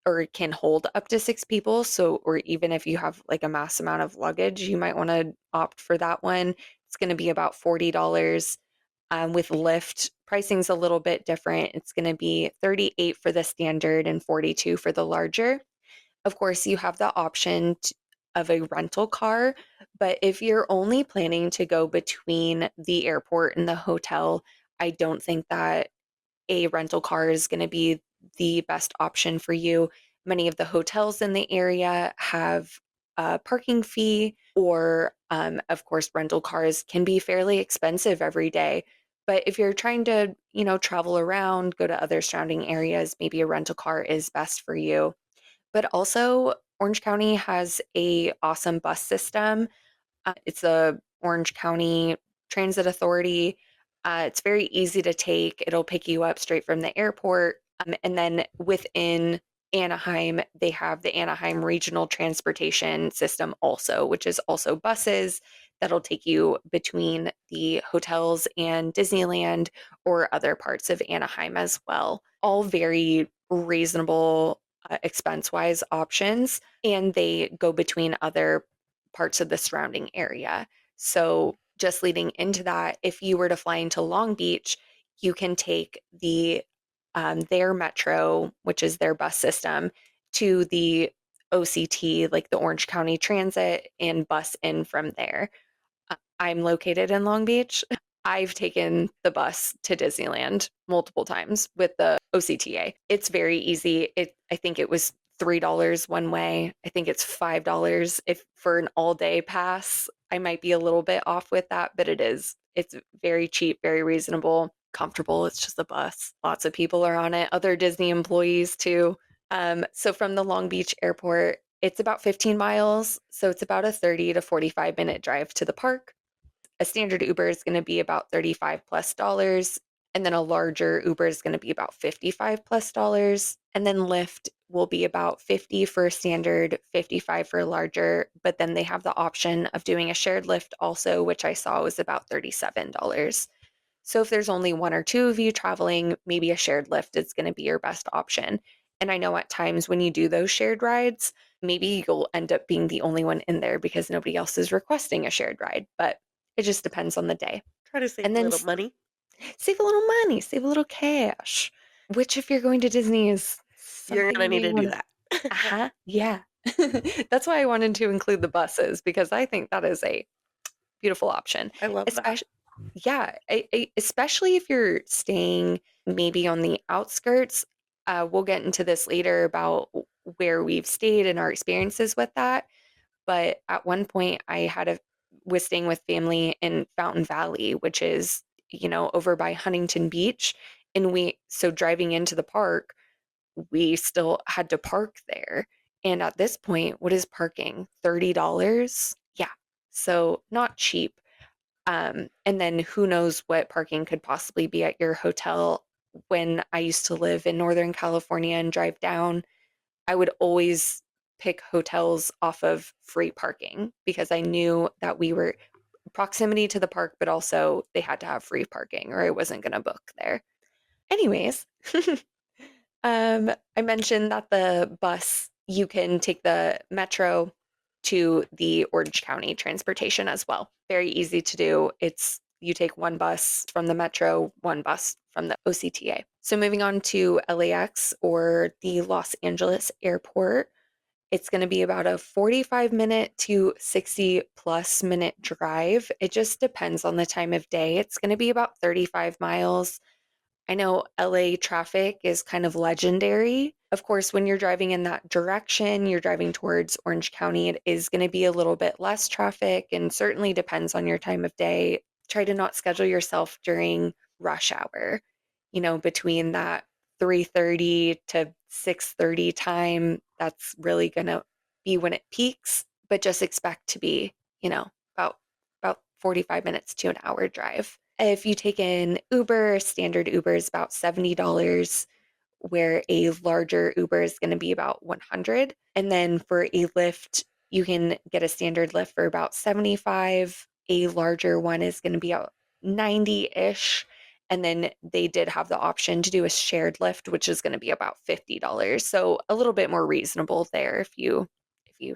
or can hold up to 6 people. So, or even if you have like a mass amount of luggage, you might want to opt for that one. It's going to be about $40. With Lyft, pricing's a little bit different. It's going to be 38 for the standard and 42 for the larger. Of course, you have the option of a rental car, but if you're only planning to go between the airport and the hotel, I don't think that a rental car is going to be the best option for you. Many of the hotels in the area have a parking fee, or of course, rental cars can be fairly expensive every day. But if you're trying to, travel around, go to other surrounding areas, maybe a rental car is best for you. But also, Orange County has a awesome bus system. It's a Orange County Transit Authority. It's very easy to take. It'll pick you up straight from the airport. And then within Anaheim, they have the Anaheim Regional Transportation System also, which is also buses that'll take you between the hotels and Disneyland or other parts of Anaheim as well. All very reasonable expense wise options, and they go between other parts of the surrounding area. So, just leading into that, if you were to fly into Long Beach, you can take their metro, which is their bus system, to the OCT, like the Orange County Transit, and bus in from there. I'm located in Long Beach. I've taken the bus to Disneyland multiple times with the OCTA. It's very easy. I think it was $3 one way. I think it's $5 if for an all-day pass. I might be a little bit off with that, but it's very cheap, very reasonable, comfortable. It's just a bus. Lots of people are on it, other Disney employees too. So from the Long Beach airport, it's about 15 miles. So it's about a 30 to 45-minute drive to the park. A standard Uber is going to be about 35 plus dollars. And then a larger Uber is going to be about 55 plus dollars. And then Lyft will be about 50 for a standard, 55 for a larger. But then they have the option of doing a shared Lyft also, which I saw was about $37. So if there's only one or two of you traveling, maybe a shared Lyft is going to be your best option. And I know at times when you do those shared rides, maybe you'll end up being the only one in there because nobody else is requesting a shared ride, but it just depends on the day. Try to save And a then little money. save a little money, save a little cash, which if you're going to Disney is You're something gonna you need may to do want to. that. Uh-huh, yeah. That's why I wanted to include the buses because I think that is a beautiful option. I love that. Especially, yeah, especially if you're staying maybe on the outskirts. We'll get into this later about where we've stayed and our experiences with that. But at one point, was staying with family in Fountain Valley, which is over by Huntington Beach, and so driving into the park, we still had to park there. And at this point, what is parking? $30? Yeah. So not cheap. And then who knows what parking could possibly be at your hotel. When I used to live in Northern California and drive down, I would always pick hotels off of free parking because I knew that we were proximity to the park, but also they had to have free parking or I wasn't going to book there. Anyways, I mentioned that the bus, you can take the metro to the Orange County transportation as well. Very easy to do. It's you take one bus from the metro, one bus from the OCTA. So moving on to LAX or the Los Angeles airport, it's going to be about a 45-minute to 60 plus minute drive. It just depends on the time of day. It's going to be about 35 miles. I know LA traffic is kind of legendary. Of course, when you're driving in that direction, you're driving towards Orange County, it is going to be a little bit less traffic and certainly depends on your time of day. Try to not schedule yourself during rush hour, between that 3:30 to 6:30 time. That's really going to be when it peaks, but just expect to be, about 45 minutes to an hour drive. If you take an Uber, standard Uber is about $70, where a larger Uber is going to be about 100. And then for a Lyft, you can get a standard Lyft for about 75. A larger one is going to be about 90-ish. And then they did have the option to do a shared Lyft, which is going to be about $50. So a little bit more reasonable there if you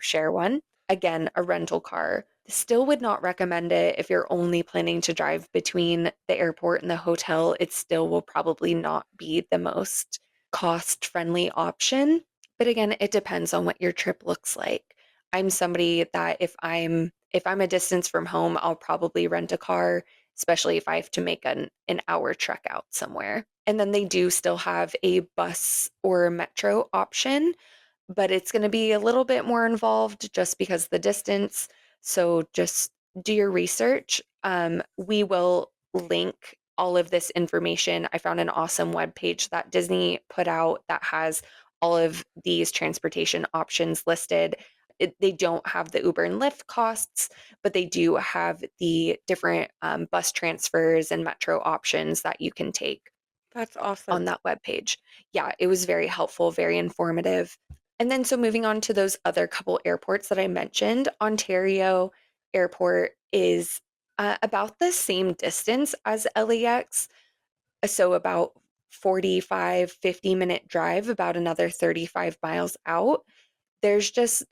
share one. Again, a rental car. Still would not recommend it if you're only planning to drive between the airport and the hotel. It still will probably not be the most cost friendly option. But again, it depends on what your trip looks like. I'm somebody that if I'm a distance from home, I'll probably rent a car, especially if I have to make an hour trek out somewhere. And then they do still have a bus or metro option, but it's going to be a little bit more involved just because of the distance. So just do your research. We will link all of this information. I found an awesome webpage that Disney put out that has all of these transportation options listed. They don't have the Uber and Lyft costs, but they do have the different bus transfers and metro options that you can take That's on awesome. that webpage. Yeah, it was very helpful, very informative. And then, so moving on to those other couple airports that I mentioned, Ontario Airport is about the same distance as LAX. So about 45, 50-minute drive, about another 35 miles out. There's just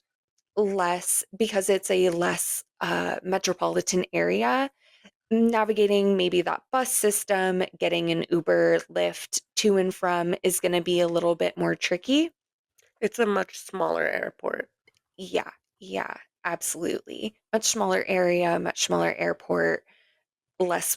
less because it's a less metropolitan area. Navigating maybe that bus system, getting an Uber, Lyft to and from is going to be a little bit more tricky. It's a much smaller airport. Yeah, yeah, absolutely. Much smaller area, much smaller airport, less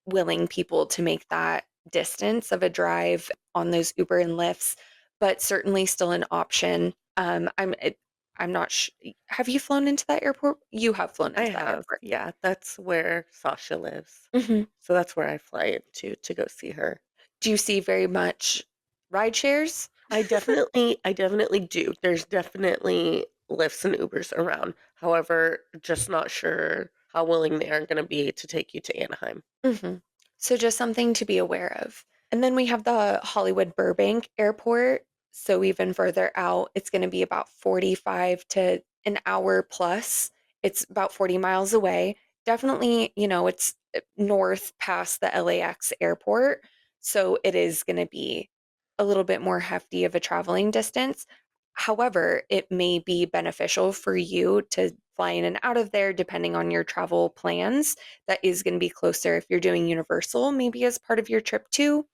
willing people to make that distance of a drive on those Uber and Lyfts, but certainly still an option. I'm not have you flown into that airport? You have flown I into that have, airport. yeah, that's where Sasha lives. Mhm. So that's where I fly into to go see her. Do you see very much ride shares? I definitely do. There's definitely Lyfts and Ubers around. However, just not sure how willing they are gonna be to take you to Anaheim. Mhm. So just something to be aware of. And then we have the Hollywood Burbank Airport. So even further out, it's going to be about 45 to an hour plus. It's about 40 miles away. Definitely, it's north past the LAX airport. So it is going to be a little bit more hefty of a traveling distance. However, it may be beneficial for you to fly in and out of there depending on your travel plans. That is going to be closer if you're doing Universal, maybe as part of your trip too.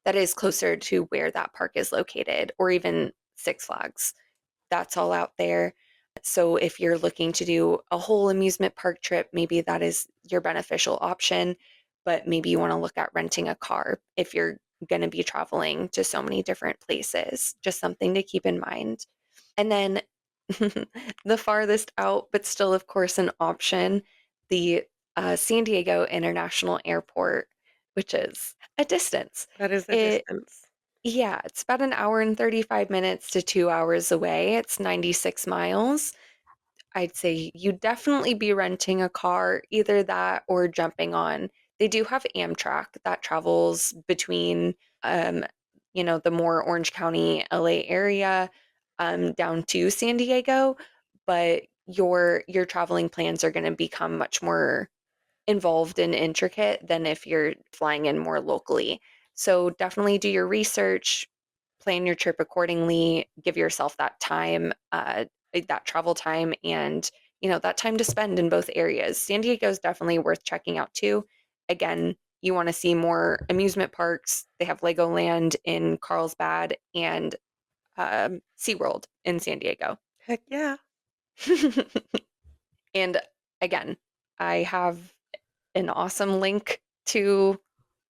That is closer to where that park is located, or even Six Flags. That's all out there. So if you're looking to do a whole amusement park trip, maybe that is your beneficial option. But maybe you want to look at renting a car if you're going to be traveling to so many different places. Just something to keep in mind. And then the farthest out, but still, of course, an option, the San Diego International Airport, which is a distance. That is a It distance. Yeah, it's about an hour and 35 minutes to 2 hours away. It's 96 miles. I'd say you definitely be renting a car, either that or jumping on. They do have Amtrak that travels between, um, the more Orange County, LA area, down to San Diego, but your traveling plans are going to become much more involved and intricate than if you're flying in more locally. So definitely do your research, plan your trip accordingly, give yourself that time, that travel time, and that time to spend in both areas. San Diego is definitely worth checking out too. Again, you want to see more amusement parks. They have Legoland in Carlsbad and SeaWorld in San Diego. Heck yeah. And again, I have an awesome link to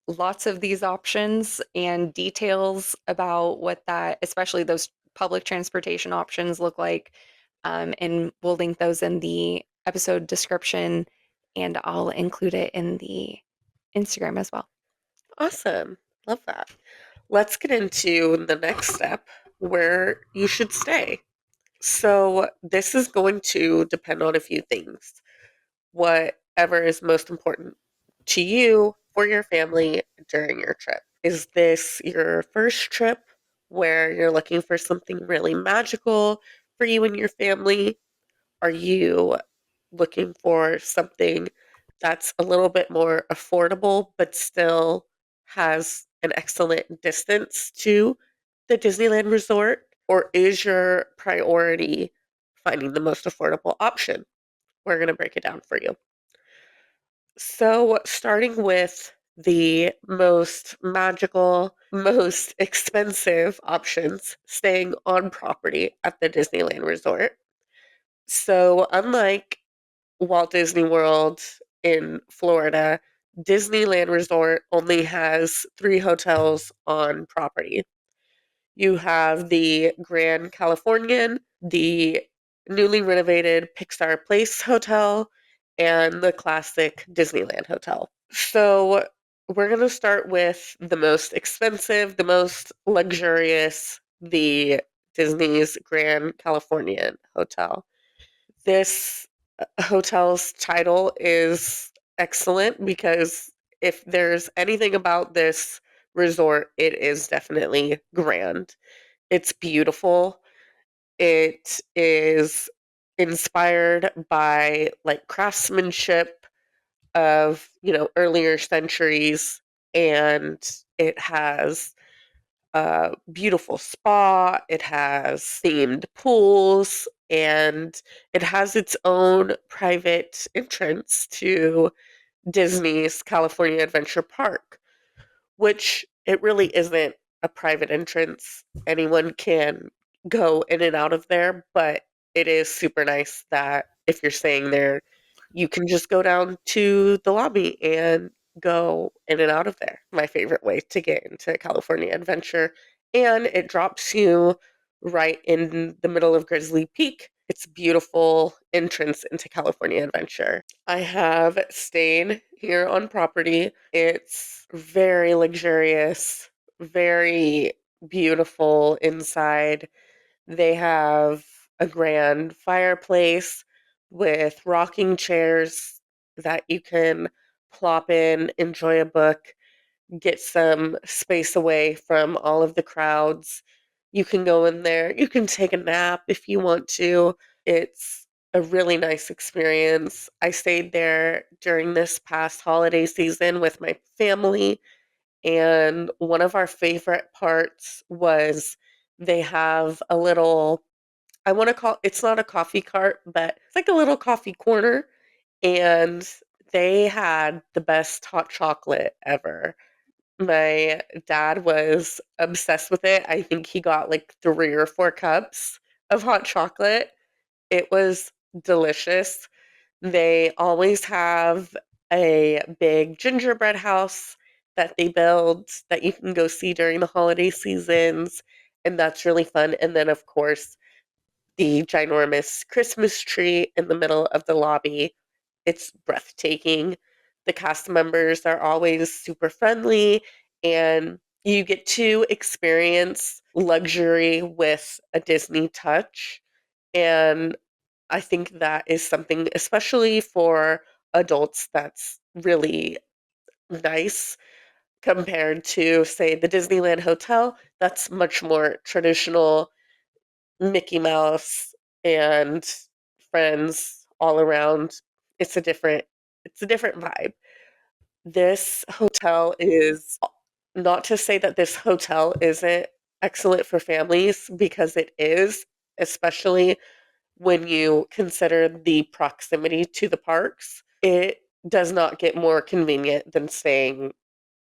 lots of these options and details about what that, especially those public transportation options look like. And we'll link those in the episode description and I'll include it in the Instagram as well. Awesome. Love that. Let's get into the next step where you should stay. So, this is going to depend on a few things. Whatever is most important to you or your family during your trip. Is this your first trip where you're looking for something really magical for you and your family? Are you looking for something that's a little bit more affordable but still has an excellent distance to the Disneyland resort? Or is your priority finding the most affordable option? We're going to break it down for you. So, starting with the most magical, most expensive options, staying on property at the Disneyland Resort. So, unlike Walt Disney World in Florida, Disneyland Resort only has 3 hotels on property. You have the Grand Californian, the newly renovated Pixar Place Hotel, and the classic Disneyland Hotel. So we're going to start with the most expensive, the most luxurious, the Disney's Grand Californian Hotel. This hotel's title is excellent because if there's anything about this resort, it is definitely grand. It's beautiful. It is inspired by like craftsmanship of, earlier centuries, and it has a beautiful spa, it has themed pools, and it has its own private entrance to Disney's California Adventure Park, which it really isn't a private entrance. Anyone can go in and out of there, but it is super nice that if you're staying there, you can just go down to the lobby and go in and out of there. My favorite way to get into California Adventure. And it drops you right in the middle of Grizzly Peak. It's a beautiful entrance into California Adventure. I have stayed here on property. It's very luxurious, very beautiful inside. They have a grand fireplace with rocking chairs that you can plop in, enjoy a book, get some space away from all of the crowds. You can go in there, you can take a nap if you want to. It's a really nice experience. I stayed there during this past holiday season with my family, and one of our favorite parts was they have a little, I want to call it's not a coffee cart, but it's like a little coffee corner, and they had the best hot chocolate ever. My dad was obsessed with it. I think he got like 3 or 4 cups of hot chocolate. It was delicious. They always have a big gingerbread house that they build that you can go see during the holiday seasons, and that's really fun. And then, of course, the ginormous Christmas tree in the middle of the lobby. It's breathtaking. The cast members are always super friendly, and You get to experience luxury with a Disney touch. And I think that is something, especially for adults, that's really nice compared to, say, the Disneyland Hotel. That's much more traditional, Mickey Mouse and friends all around. It's a different it's a different vibe. This hotel is not to say that this hotel isn't excellent for families, because it is, especially when you consider the proximity to the parks. It does not get more convenient than staying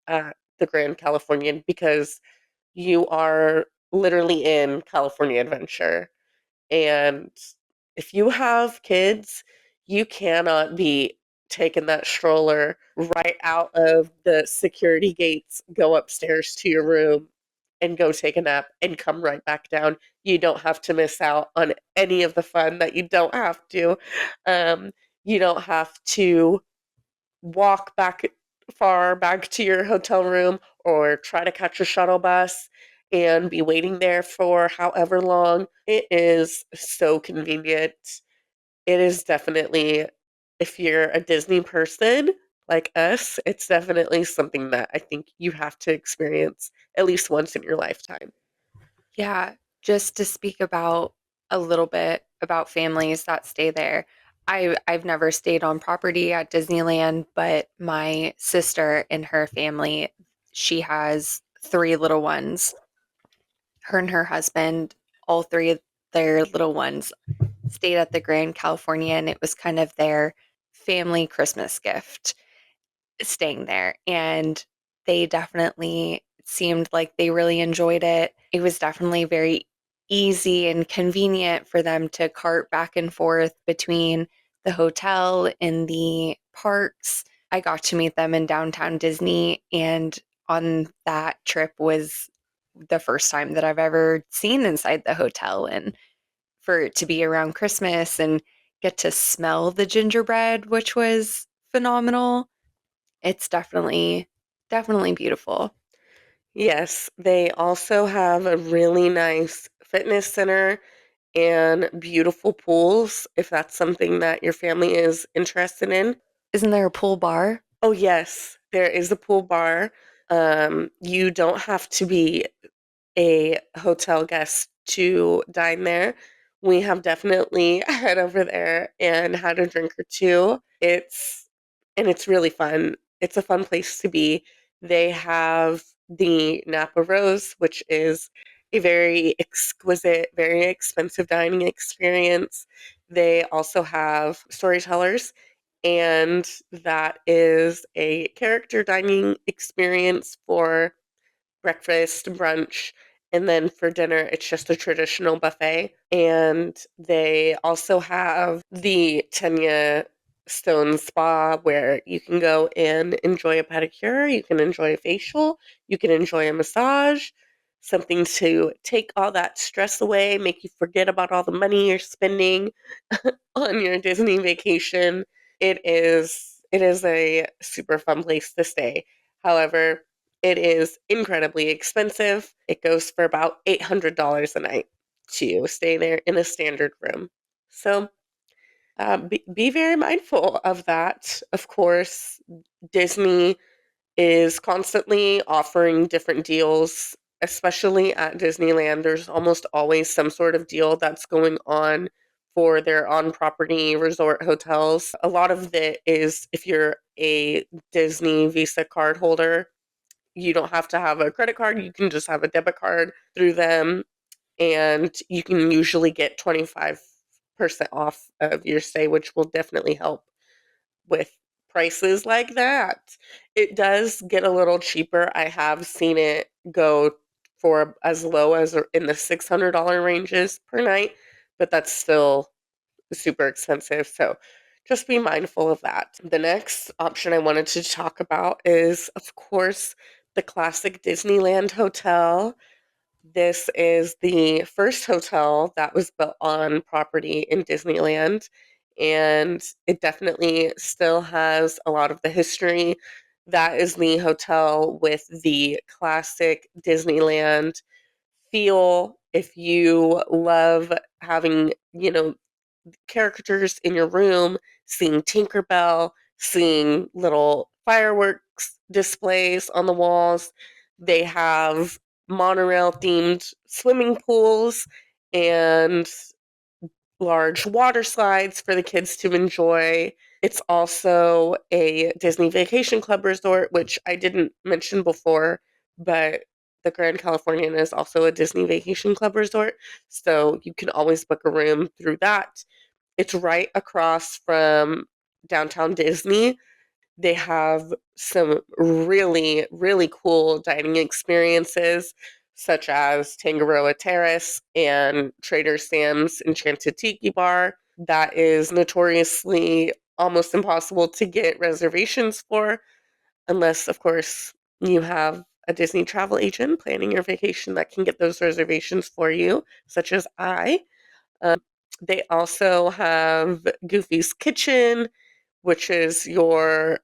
at the Grand Californian, because you are literally in California Adventure. And if you have kids, you cannot be taking that stroller right out of the security gates, go upstairs to your room, and go take a nap and come right back down. You don't have to miss out on any of the fun that you don't have to. Um, you don't have to walk back far back to your hotel room or try to catch a shuttle bus and be waiting there for however long. It is so convenient. It is definitely, if you're a Disney person like us, it's definitely something that I think you have to experience at least once in your lifetime. Yeah, just to speak about a little bit about families that stay there. I've never stayed on property at Disneyland, but my sister and her family, she has three little ones. Her and her husband, all three of their little ones stayed at the Grand California, and it was kind of their family Christmas gift staying there. And they definitely seemed like they really enjoyed it. It was definitely very easy and convenient for them to cart back and forth between the hotel and the parks. I got to meet them in downtown Disney, and on that trip was the first time that I've ever seen inside the hotel. And for it to be around Christmas and get to smell the gingerbread, which was phenomenal. It's definitely beautiful. Yes, they also have a really nice fitness center and beautiful pools, if that's something that your family is interested in. Isn't there a pool bar? Oh, yes, there is a pool bar. You don't have to be a hotel guest to dine there. We have definitely head over there and had a drink or two. It's really fun. It's a fun place to be. They have the Napa Rose, which is a very exquisite, very expensive dining experience. They also have storytellers, and that is a character dining experience for breakfast, brunch, and then for dinner, it's just a traditional buffet. And they also have the Tenya Stone Spa, where you can go and enjoy a pedicure, you can enjoy a facial, you can enjoy a massage, something to take all that stress away, make you forget about all the money you're spending on your Disney vacation. It is a super fun place to stay. However, it is incredibly expensive. It goes for about $800 a night to stay there in a standard room. So be very mindful of that. Of course, Disney is constantly offering different deals, especially at Disneyland. There's almost always some sort of deal that's going on for their on property resort hotels. A lot of it is, if you're a Disney Visa card holder, you don't have to have a credit card. You can just have a debit card through them, and you can usually get 25% off of your stay, which will definitely help with prices like that. It does get a little cheaper. I have seen it go for as low as in the $600 ranges per night, but that's still super expensive. So just be mindful of that. The next option I wanted to talk about is, of course, the classic Disneyland Hotel. This is the first hotel that was built on property in Disneyland, and it definitely still has a lot of the history. that is the hotel with the classic Disneyland feel. If you love having, characters in your room, seeing Tinkerbell, seeing little fireworks displays on the walls. They have monorail themed swimming pools and large water slides for the kids to enjoy. It's also a Disney Vacation Club resort, which I didn't mention before, but the Grand Californian is also a Disney Vacation Club resort. So you can always book a room through that. It's right across from downtown Disney. They have some really, really cool dining experiences, such as Tangaroa Terrace and Trader Sam's Enchanted Tiki Bar. That is notoriously almost impossible to get reservations for, unless, of course, you have a Disney travel agent planning your vacation that can get those reservations for you, such as I. They also have Goofy's Kitchen, which is your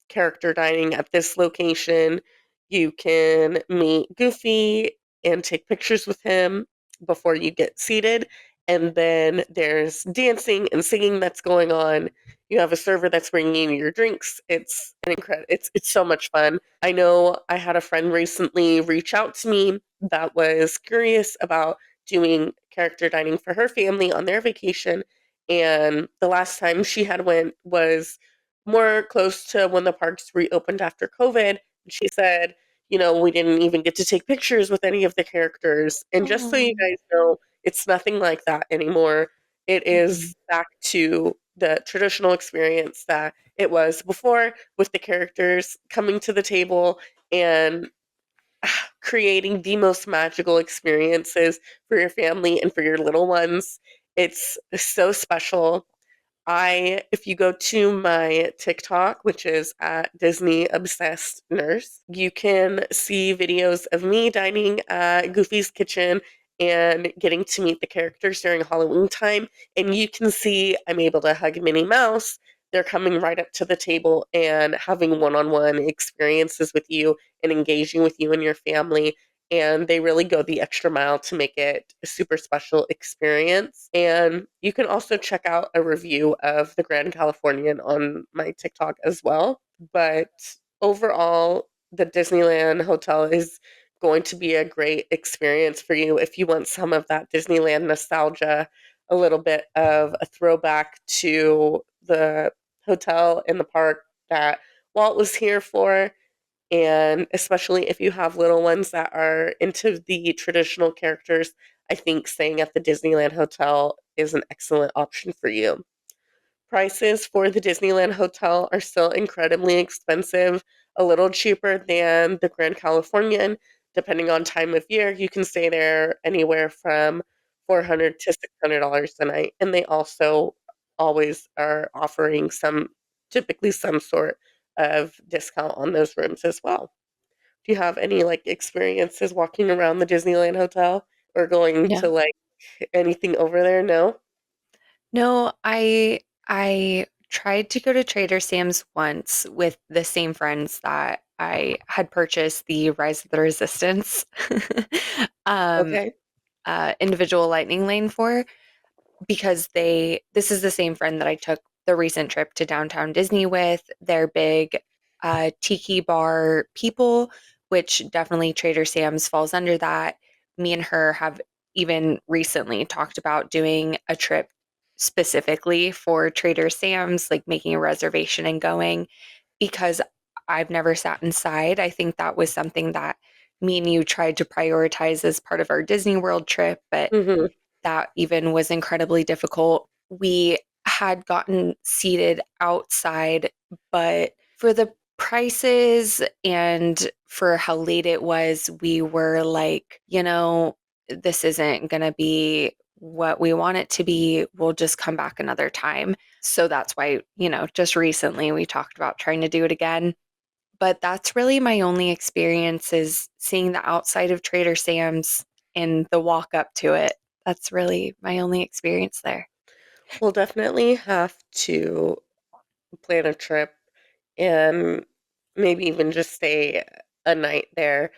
character dining at this location. You can meet Goofy and take pictures with him before you get seated. And then there's dancing and singing that's going on. You have a server that's bringing you your drinks. It's an incredible. It's so much fun. I know I had a friend recently reach out to me that was curious about doing character dining for her family on their vacation, and the last time she had went was more close to when the parks reopened after COVID. She said, we didn't even get to take pictures with any of the characters. And just so you Oh. guys know, it's nothing like that anymore. It Mhm. is back to the traditional experience that it was before, with the characters coming to the table and creating the most magical experiences for your family and for your little ones. It's so special. If you go to my TikTok, which is at Disney Obsessed Nurse, you can see videos of me dining at Goofy's Kitchen and getting to meet the characters during Halloween time. And you can see I'm able to hug Minnie Mouse. They're coming right up to the table and having one on one experiences with you and engaging with you and your family. And they really go the extra mile to make it a super special experience. And you can also check out a review of the Grand Californian on my TikTok as well. But overall, the Disneyland Hotel is going to be a great experience for you if you want some of that Disneyland nostalgia, a little bit of a throwback to the hotel in the park that Walt was here for, and especially if you have little ones that are into the traditional characters, I think staying at the Disneyland Hotel is an excellent option for you. Prices for the Disneyland Hotel are still incredibly expensive, a little cheaper than the Grand Californian. Depending on time of year, you can stay there anywhere from $400 to $600 a night. And they also always are offering typically some sort of discount on those rooms as well. Do you have any like experiences walking around the Disneyland Hotel or going No. to like anything over there? No? No, I tried to go to Trader Sam's once with the same friends that I had purchased the Rise of the Resistance um, Okay. individual lightning lane for, because this is the same friend that I took the recent trip to downtown Disney with. They're big tiki bar people, which definitely Trader Sam's falls under that. Me and her have even recently talked about doing a trip specifically for Trader Sam's, like making a reservation and going, because I've never sat inside. I think that was something that me and you tried to prioritize as part of our Disney World trip, but Mhm. that even was incredibly difficult. We had gotten seated outside, but for the prices and for how late it was, we were like, this isn't going to be what we want it to be. We'll just come back another time. So that's why, just recently we talked about trying to do it again. But that's really my only experience, is seeing the outside of Trader Sam's and the walk up to it. That's really my only experience there. We'll definitely have to plan a trip and maybe even just stay a night there,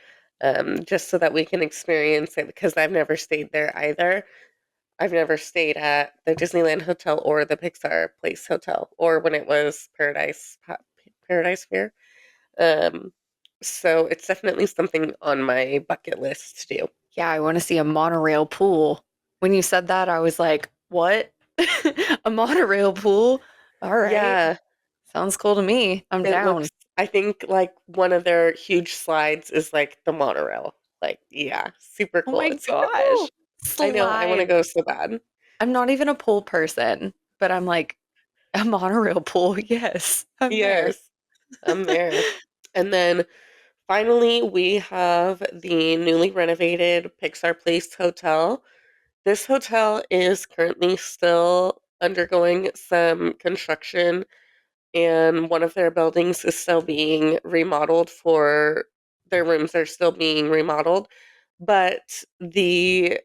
just so that we can experience it because I've never stayed there either. I've never stayed at the Disneyland Hotel or the Pixar Place Hotel or when it was Paradise Fair. Um, so it's definitely something on my bucket list to do. Yeah, I want to see a monorail pool. When you said that, I was like, what? A monorail pool? All right. Yeah, Sounds cool to me. I'm it down. looks, I think like one of their huge slides is like the monorail. Like, yeah, super Oh cool. my It's super gosh. cool. I know, I want to Slides. go so bad. I'm not even a pool person, but I'm like, a monorail pool. Yes, I'm there. Yes, I'm there. And then finally, we have the newly renovated Pixar Place Hotel. This hotel is currently still undergoing some construction, and one of their buildings is still being remodeled for their rooms are still being remodeled, but the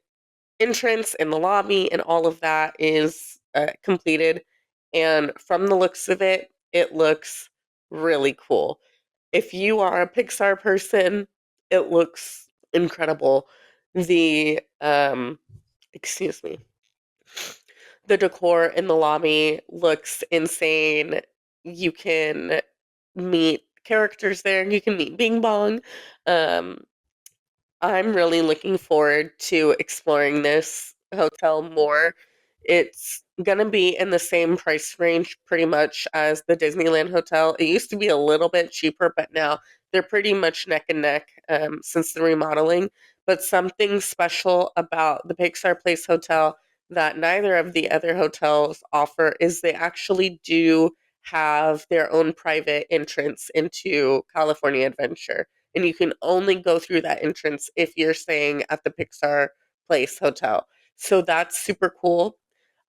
entrance and the lobby and all of that is completed. And from the looks of it, it looks really cool. If you are a Pixar person, it looks incredible. The excuse me. The decor in the lobby looks insane. You can meet characters there. You can meet Bing Bong. Um, I'm really looking forward to exploring this hotel more. It's gonna be in the same price range pretty much as the Disneyland Hotel. It used to be a little bit cheaper, but now they're pretty much neck and neck since the remodeling. But something special about the Pixar Place Hotel that neither of the other hotels offer is they actually do have their own private entrance into California Adventure, and you can only go through that entrance if you're staying at the Pixar Place Hotel. So that's super cool.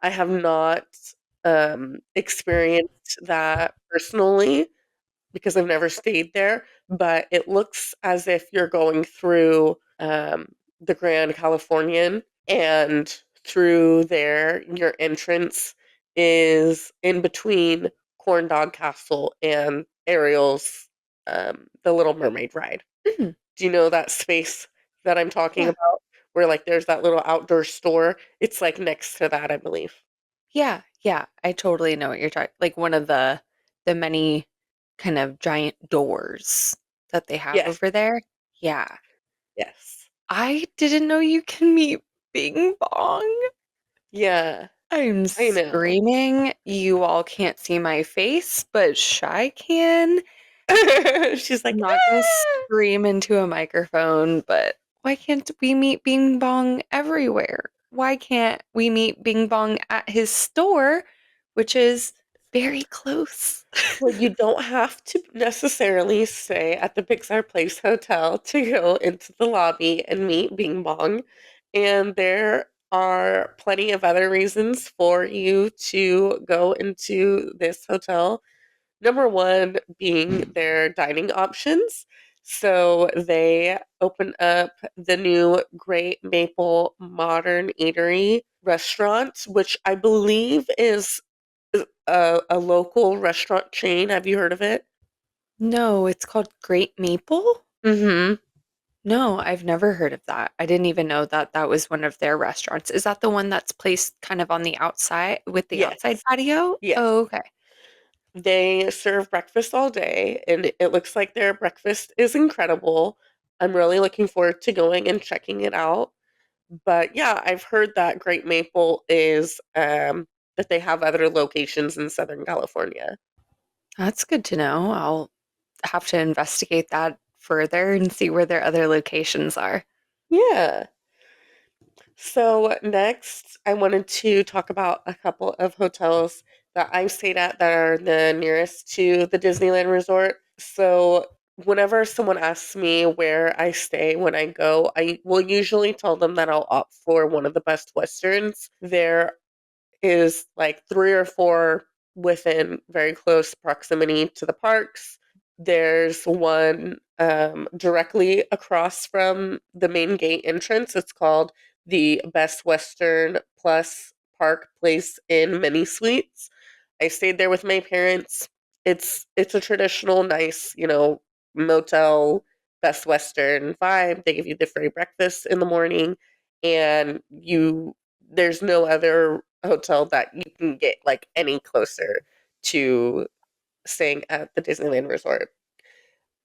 I have not experienced that personally because I've never stayed there, but it looks as if you're going through the Grand Californian, and through there, your entrance is in between Corn Dog Castle and Ariel's The Little Mermaid ride. Mhm. Do you know that space that I'm talking Yeah. about? Where like there's that little outdoor store. It's like next to that, I believe. Yeah, yeah, I totally know what you're talking like one of the many kind of giant doors that they have Yes, over there. Yeah. yes. I didn't know you can meet Bing Bong. Yeah, I'm I know. screaming. You all can't see my face, but Shy can. She's like, I'm not gonna "Ah!" scream into a microphone, but why can't we meet Bing Bong everywhere? Why can't we meet Bing Bong at his store, which is very close? Well, you don't have to necessarily stay at the Pixar Place Hotel to go into the lobby and meet Bing Bong. And there are plenty of other reasons for you to go into this hotel. Number one being their dining options. So they open up the new Great Maple Modern Eatery restaurant, which I believe is a local restaurant chain. Have you heard of it? No, it's called Great Maple? Mhm. No, I've never heard of that. I didn't even know that that was one of their restaurants. Is that the one that's placed kind of on the outside with the outside Yes. patio? Yes. Oh, okay. They serve breakfast all day, and it looks like their breakfast is incredible. I'm really looking forward to going and checking it out. But yeah, I've heard that Great Maple is that they have other locations in Southern California. That's good to know. I'll have to investigate that further and see where their other locations are. Yeah. So next, I wanted to talk about a couple of hotels that I've stayed at that are the nearest to the Disneyland Resort. So whenever someone asks me where I stay when I go, I will usually tell them that I'll opt for one of the Best Westerns. There is like 3 or 4 within very close proximity to the parks. There's one, directly across from the main gate entrance. It's called the Best Western Plus Park Place Inn Mini Suites. I stayed there with my parents. It's a traditional nice, motel Best Western vibe. They give you the free breakfast in the morning, and there's no other hotel that you can get like any closer to staying at the Disneyland Resort.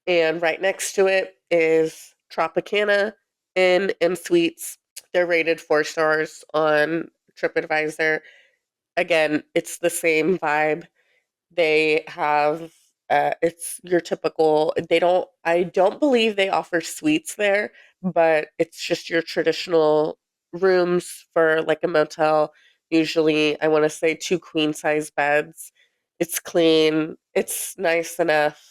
And right next to it is Tropicana Inn and Suites. They're rated 4 stars on TripAdvisor. Again, it's the same vibe. They have it's your typical, I don't believe they offer suites there, but it's just your traditional rooms for like a motel. Usually, I want to say 2 queen size beds. It's clean, it's nice enough.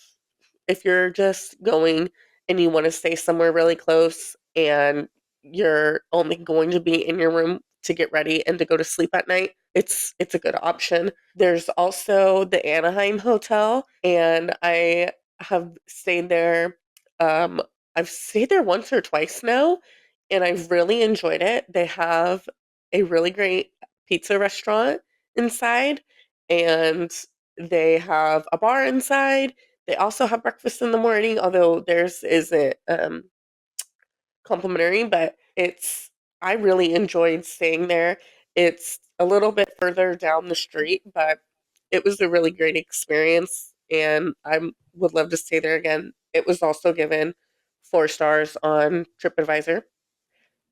If you're just going and you want to stay somewhere really close and you're only going to be in your room to get ready and to go to sleep at night, it's a good option. There's also the Anaheim Hotel, and I have stayed there. Um, I've stayed there once or twice now, and I've really enjoyed it. They have a really great pizza restaurant inside, and they have a bar inside. They also have breakfast in the morning, although theirs isn't complimentary, but I really enjoyed staying there. It's a little bit further down the street, but it was a really great experience, and I would love to stay there again. It was also given 4 stars on TripAdvisor.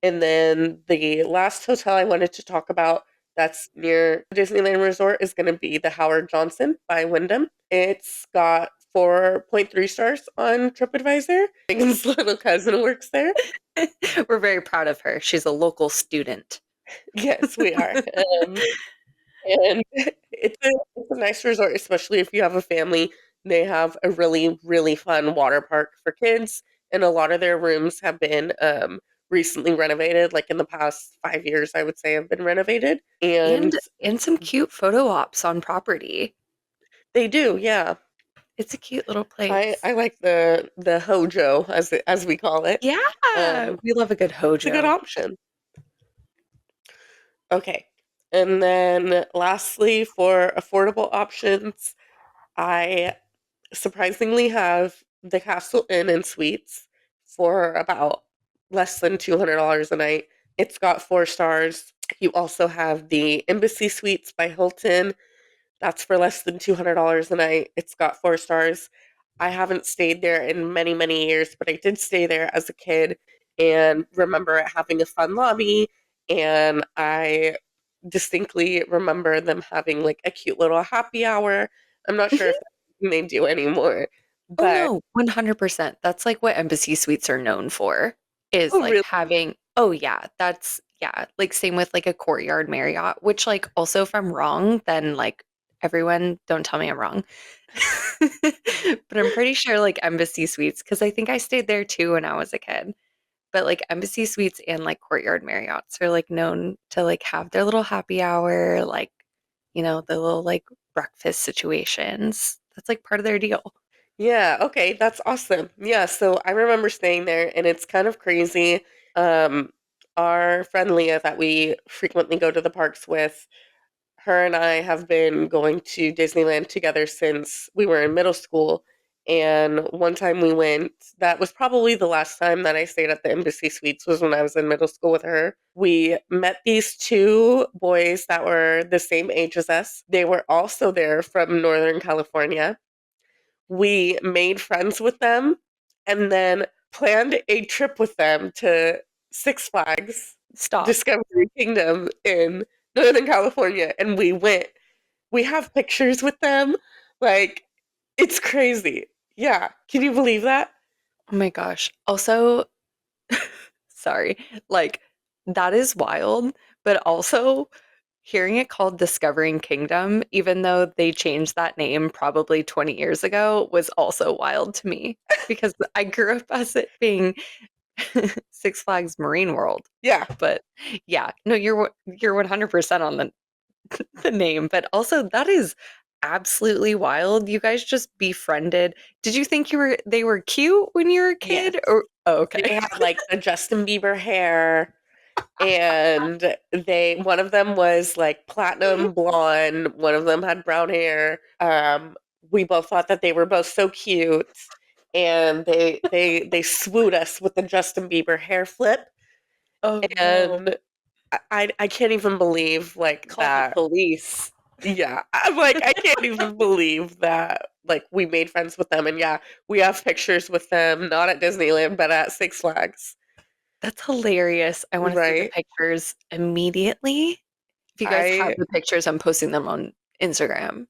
And then the last hotel I wanted to talk about that's near Disneyland Resort is going to be the Howard Johnson by Wyndham. It's got 4.3 stars on TripAdvisor. Megan's little cousin works there. We're very proud of her. She's a local student. Yes, we are. And it's a nice resort, especially if you have a family. They have a really, really fun water park for kids, and a lot of their rooms have been recently renovated. Like in the past 5 years, I would say have been renovated, and And some cute photo ops on property. they do, yeah. It's a cute little I place. like the Hojo as we call it. Yeah, Um, we love a good it's a good Hojo. option. Okay, and then lastly, for affordable options, I surprisingly have the Castle Inn and Suites for about less than $200 a night. It's got 4 stars. You also have the Embassy Suites by Hilton. That's for less than $200 a night. It's got 4 stars. I haven't stayed there in many, many years, but I did stay there as a kid and remember it having a fun lobby. And I distinctly remember them having like a cute little happy hour. I'm not sure if Mhm. that's something they do anymore, Oh but no, 100%. That's like what embassy suites are known for, is oh, like really? having, oh yeah, that's, yeah, like same with like a Courtyard Marriott, which like also if I'm wrong, then like everyone don't tell me I'm wrong. But I'm pretty sure like embassy suites, because I think I stayed there too when I was a kid. But like embassy suites and like Courtyard Marriotts are like known to like have their little happy hour, like, the little like breakfast situations. That's like part of their deal. Yeah, okay, that's awesome. Yeah, so I remember staying there and it's kind of crazy. Um, our friend Leah that we frequently go to the parks with, her and I have been going to Disneyland together since we were in middle school. And one time we went, that was probably the last time that I stayed at the Embassy Suites was when I was in middle school with her. We met these 2 boys that were the same age as us. They were also there from Northern California. We made friends with them and then planned a trip with them to Six Flags Stop. Discovery Kingdom in Northern California, and we went. We have pictures with them. Like, it's crazy. Yeah. Can you believe that? Oh my gosh. Also, sorry, like that is wild, but also hearing it called Discovering Kingdom, even though they changed that name probably 20 years ago, was also wild to me because I grew up as it being Six Flags Marine World. Yeah. But yeah, no, you're 100% on the name, but also that is absolutely wild. You guys just befriended. Did you think they were cute when you were a Yes. kid or oh, They okay. had like the Justin Bieber hair, and one of them was like platinum blonde, one of them had brown hair. we both thought that they were both so cute, and they swooped us with the Justin Bieber hair flip, Oh, no. and I can't even believe like Call the that. police. Yeah, I'm like I can't even believe that like we made friends with them, and yeah, we have pictures with them, not at Disneyland, but at Six Flags. That's hilarious. I wanna see the Right? pictures immediately. If you guys have I the pictures, I'm posting them on Instagram.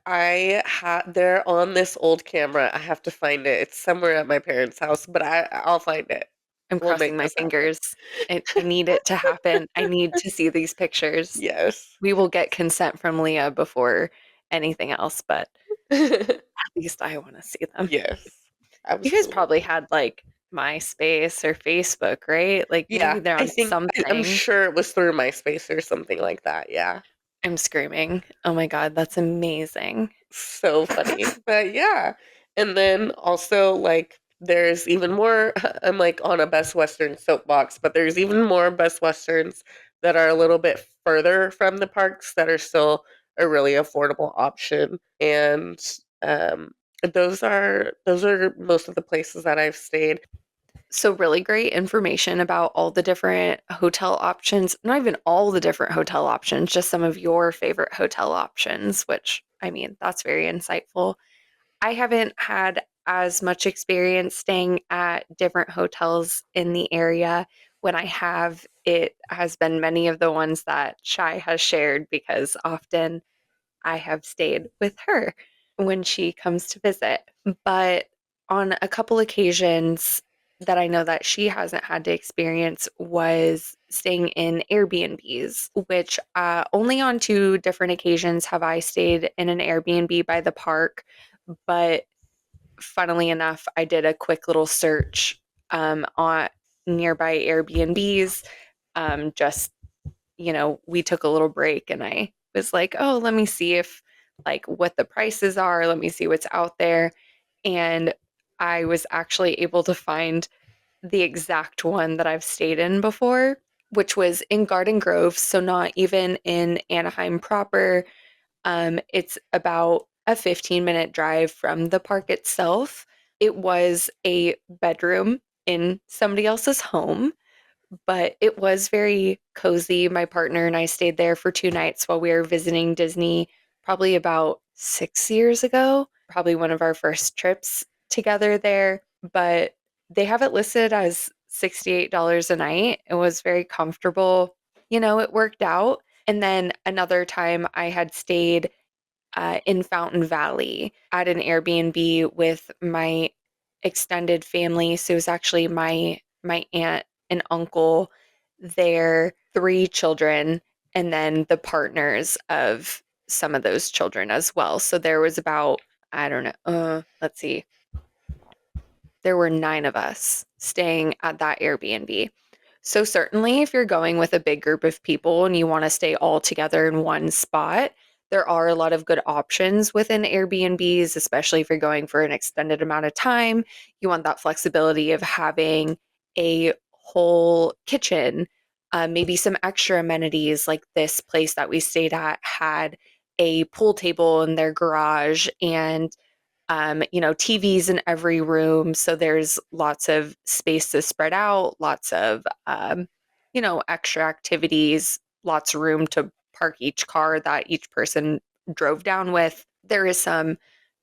I had they're on this old camera. I have to find it. It's somewhere at my parents' house, but I'll find it. I'm We'll crossing make my this happen. fingers. I need it to happen. I need to see these pictures. Yes. We will get consent from Leah before anything else, but at least I wanna see them. Yes. You guys probably Absolutely. had, like, MySpace or Facebook, right? Like, Yeah, maybe they're I on think I'm something. sure it was through MySpace or something like that. Yeah. I'm screaming. Oh my god, that's amazing. So funny. But yeah. And then also like there's even more I'm like on a Best Western soapbox, but there's even more Best Westerns that are a little bit further from the parks that are still a really affordable option. And um those are most of the places that I've stayed. So, really great information about all the different hotel options. Not even all the different hotel options, just some of your favorite hotel options, which, I mean, that's very insightful. I haven't had as much experience staying at different hotels in the area. When I have, it has been many of the ones that Shai has shared because often I have stayed with her when she comes to visit. But on a couple occasions that I know that she hasn't had to experience was staying in Airbnbs, which only on two different occasions have I stayed in an Airbnb by the park. But funnily enough, I did a quick little search on nearby Airbnbs. Just, we took a little break and I was like, oh, let me see if, like, what the prices are. Let me see what's out there. And I was actually able to find the exact one that I've stayed in before, which was in Garden Grove. So, not even in Anaheim proper. It's about a 15-minute drive from the park itself. It was a bedroom in somebody else's home, but it was very cozy. My partner and I stayed there for 2 nights while we were visiting Disney probably about 6 years ago, probably one of our first trips together there, but they have it listed as $68 a night. It was very comfortable. It worked out. And then another time I had stayed in Fountain Valley at an Airbnb with my extended family. So it was actually my aunt and uncle, their three children, and then the partners of some of those children as well. So there was about, I don't know, let's see, there were 9 of us staying at that Airbnb. So certainly if you're going with a big group of people and you want to stay all together in one spot, there are a lot of good options within Airbnbs, especially if you're going for an extended amount of time. You want that flexibility of having a whole kitchen, maybe some extra amenities like this place that we stayed at had a pool table in their garage and TVs in every room. So there's lots of space to spread out, lots of, extra activities, lots of room to park each car that each person drove down with. There is some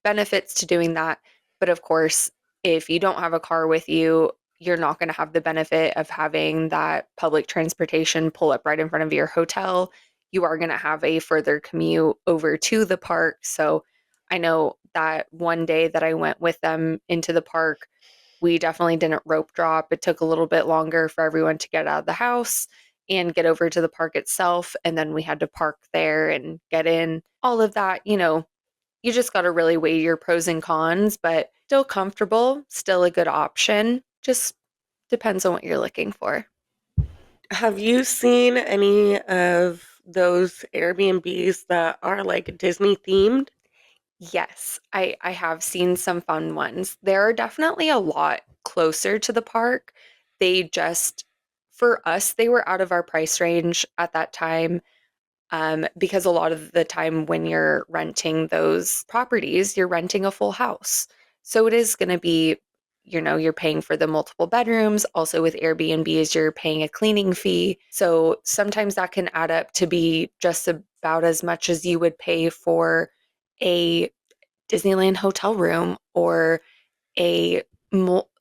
benefits to doing that. But of course, if you don't have a car with you, you're not going to have the benefit of having that public transportation pull up right in front of your hotel. You are going to have a further commute over to the park. So I know that one day that I went with them into the park, we definitely didn't rope drop. It took a little bit longer for everyone to get out of the house and get over to the park itself. And then we had to park there and get in. All of that, you just got to really weigh your pros and cons, but still comfortable, still a good option. Just depends on what you're looking for. Have you seen any of those Airbnbs that are like Disney themed? Yes, I have seen some fun ones. There are definitely a lot closer to the park. They just, for us, they were out of our price range at that time. because a lot of the time when you're renting those properties, you're renting a full house. So it is going to be, you're paying for the multiple bedrooms. Also with Airbnbs, you're paying a cleaning fee. So sometimes that can add up to be just about as much as you would pay for a Disneyland hotel room, or a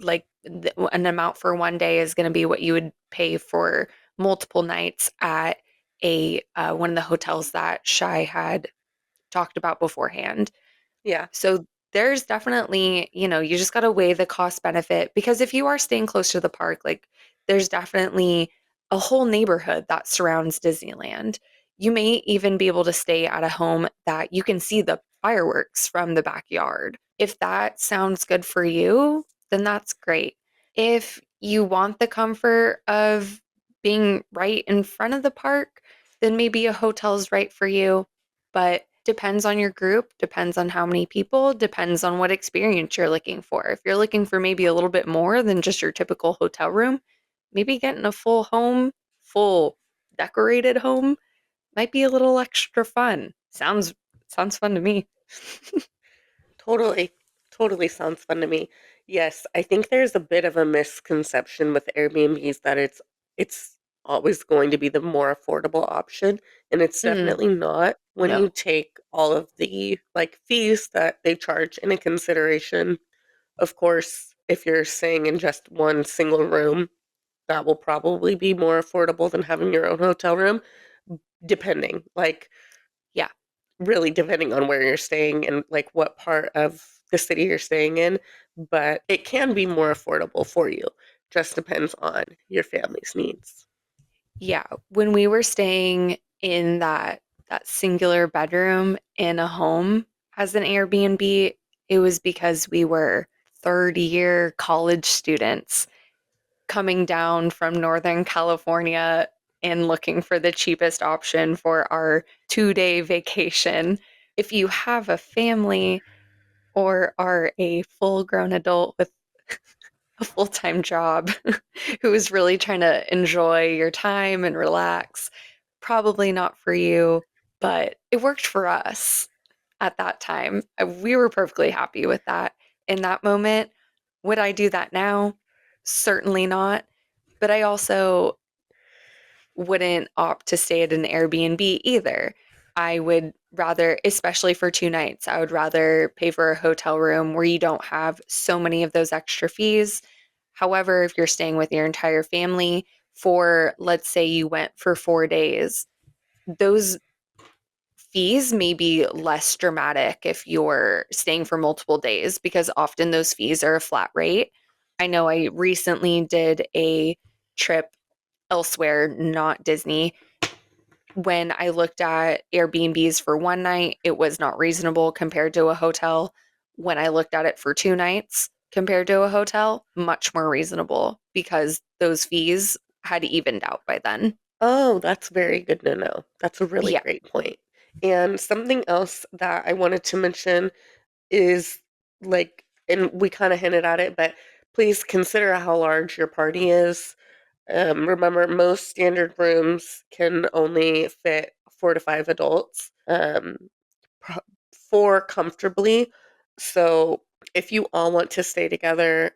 like an amount for one day is going to be what you would pay for multiple nights at a one of the hotels that Shy had talked about beforehand. Yeah. So there's definitely, you just got to weigh the cost benefit, because if you are staying close to the park, like there's definitely a whole neighborhood that surrounds Disneyland. You may even be able to stay at a home that you can see the fireworks from the backyard. If that sounds good for you, then that's great. If you want the comfort of being right in front of the park, then maybe a hotel's right for you. But depends on your group, depends on how many people, depends on what experience you're looking for. If you're looking for maybe a little bit more than just your typical hotel room, maybe getting a full home, full decorated home might be a little extra fun. Sounds fun to me. Totally. Totally sounds fun to me. Yes, I think there's a bit of a misconception with Airbnbs that it's always going to be the more affordable option, and it's Mm, definitely not when you no. take all of the like fees that they charge into consideration. Of course, if you're staying in just one single room, that will probably be more affordable than having your own hotel room, depending. Like Yeah. really depending on where you're staying and like what part of the city you're staying in, but it can be more affordable for you. Just depends on your family's needs. Yeah, when we were staying in that singular bedroom in a home as an Airbnb, it was because we were third-year college students coming down from Northern California and looking for the cheapest option for our 2-day vacation. If you have a family or are a full-grown adult with a full-time job who is really trying to enjoy your time and relax, probably not for you, but it worked for us at that time. We were perfectly happy with that in that moment. Would I do that now? Certainly not. But I also wouldn't opt to stay at an Airbnb either. I would rather, especially for 2 nights, I would rather pay for a hotel room where you don't have so many of those extra fees. However, if you're staying with your entire family for, let's say you went for 4 days, those fees may be less dramatic if you're staying for multiple days, because often those fees are a flat rate. I know I recently did a trip elsewhere, not Disney. When I looked at Airbnbs for one night, it was not reasonable compared to a hotel. When I looked at it for 2 nights compared to a hotel, much more reasonable, because those fees had evened out by then. Oh, that's very good to know. That's a really Yeah. great point. And something else that I wanted to mention is like, and we kind of hinted at it, but please consider how large your party is. Remember, most standard rooms can only fit 4 to 5 adults. Pro- 4 comfortably. So if you all want to stay together,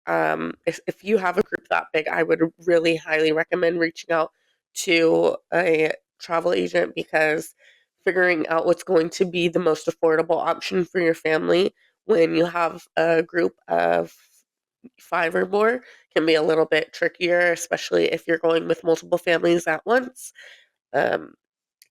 if you have a group that big, I would really highly recommend reaching out to a travel agent, because figuring out what's going to be the most affordable option for your family when you have a group of 5 or more can be a little bit trickier, especially if you're going with multiple families at once. Um,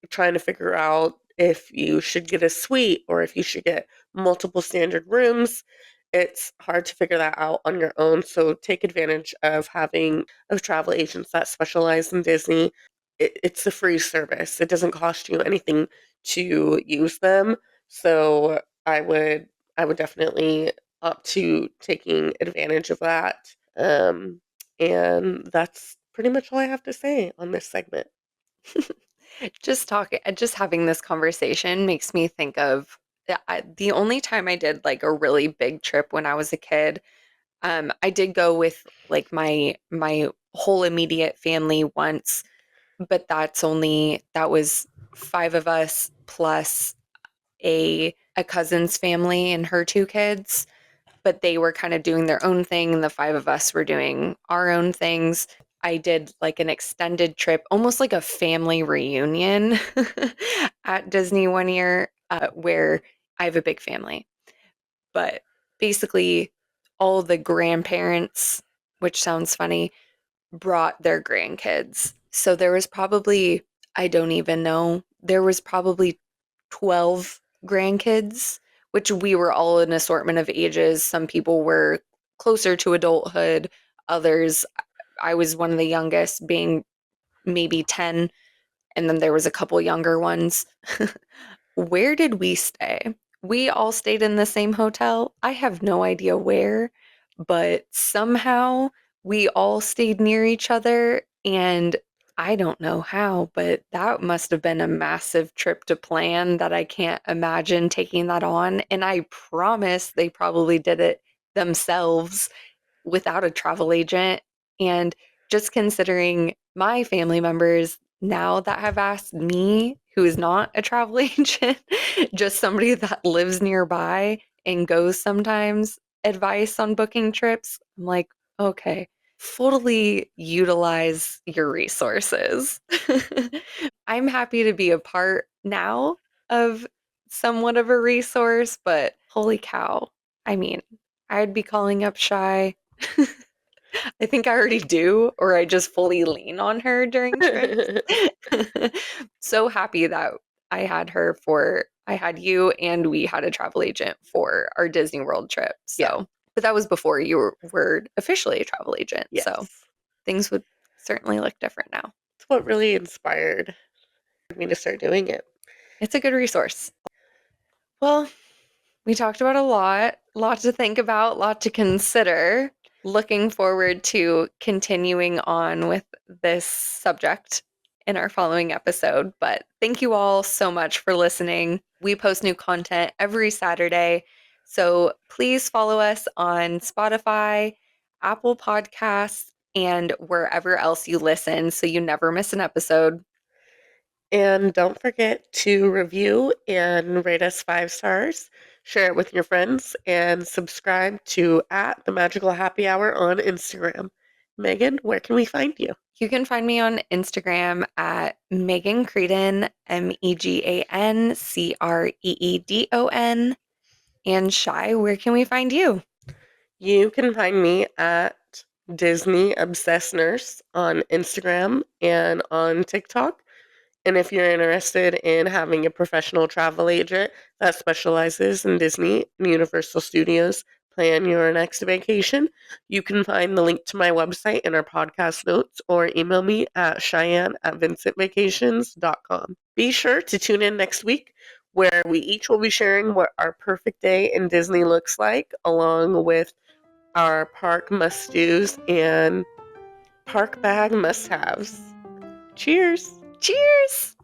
Trying to figure out if you should get a suite or if you should get multiple standard rooms. It's hard to figure that out on your own. So take advantage of having of travel agents that specialize in Disney. It's a free service. It doesn't cost you anything to use them. So I would definitely opt to taking advantage of that. And that's pretty much all I have to say on this segment. Just having this conversation makes me think of the only time I did like a really big trip when I was a kid. I did go with like my whole immediate family once, but that was 5 of us plus a cousin's family and her 2 kids, but they were kind of doing their own thing and the 5 of us were doing our own things. I did like an extended trip, almost like a family reunion at Disney one year, where I have a big family. But basically, all the grandparents, which sounds funny, brought their grandkids. So there was probably, I don't even know, there was probably 12 grandkids, which we were all an assortment of ages. Some people were closer to adulthood, others, I was one of the youngest, being maybe 10, and then there was a couple younger ones. Where did we stay? We all stayed in the same hotel. I have no idea where, but somehow we all stayed near each other. And I don't know how, but that must have been a massive trip to plan that I can't imagine taking that on. And I promise they probably did it themselves without a travel agent. And just considering my family members now that have asked me, who is not a travel agent, just somebody that lives nearby and goes sometimes, advice on booking trips, I'm like, okay, fully utilize your resources. I'm happy to be a part now of somewhat of a resource, but holy cow. I mean, I'd be calling up Shy. I think I already do, or I just fully lean on her during trips. So happy that I had you and we had a travel agent for our Disney World trip. Yeah. So, but that was before you were officially a travel agent. So Yes. things would certainly look different now. It's what really inspired me to start doing it. It's a good resource. Well, we talked about a lot to think about, a lot to consider. Looking forward to continuing on with this subject in our following episode. But thank you all so much for listening. We post new content every Saturday. So please follow us on Spotify, Apple Podcasts, and wherever else you listen so you never miss an episode. And don't forget to review and rate us 5 stars, share it with your friends, and subscribe to at the Magical Happy Hour on Instagram. Megan, where can we find you? You can find me on Instagram at Megan Creedon, Megancreedon. And Shy, where can we find you? You can find me at Disney Obsessed Nurse on Instagram and on TikTok. And if you're interested in having a professional travel agent that specializes in Disney and Universal Studios, plan your next vacation, you can find the link to my website in our podcast notes or email me at cheyenne@vincentvacations.com. Be sure to tune in next week where we each will be sharing what our perfect day in Disney looks like, along with our park must-dos and park bag must-haves. Cheers! Cheers!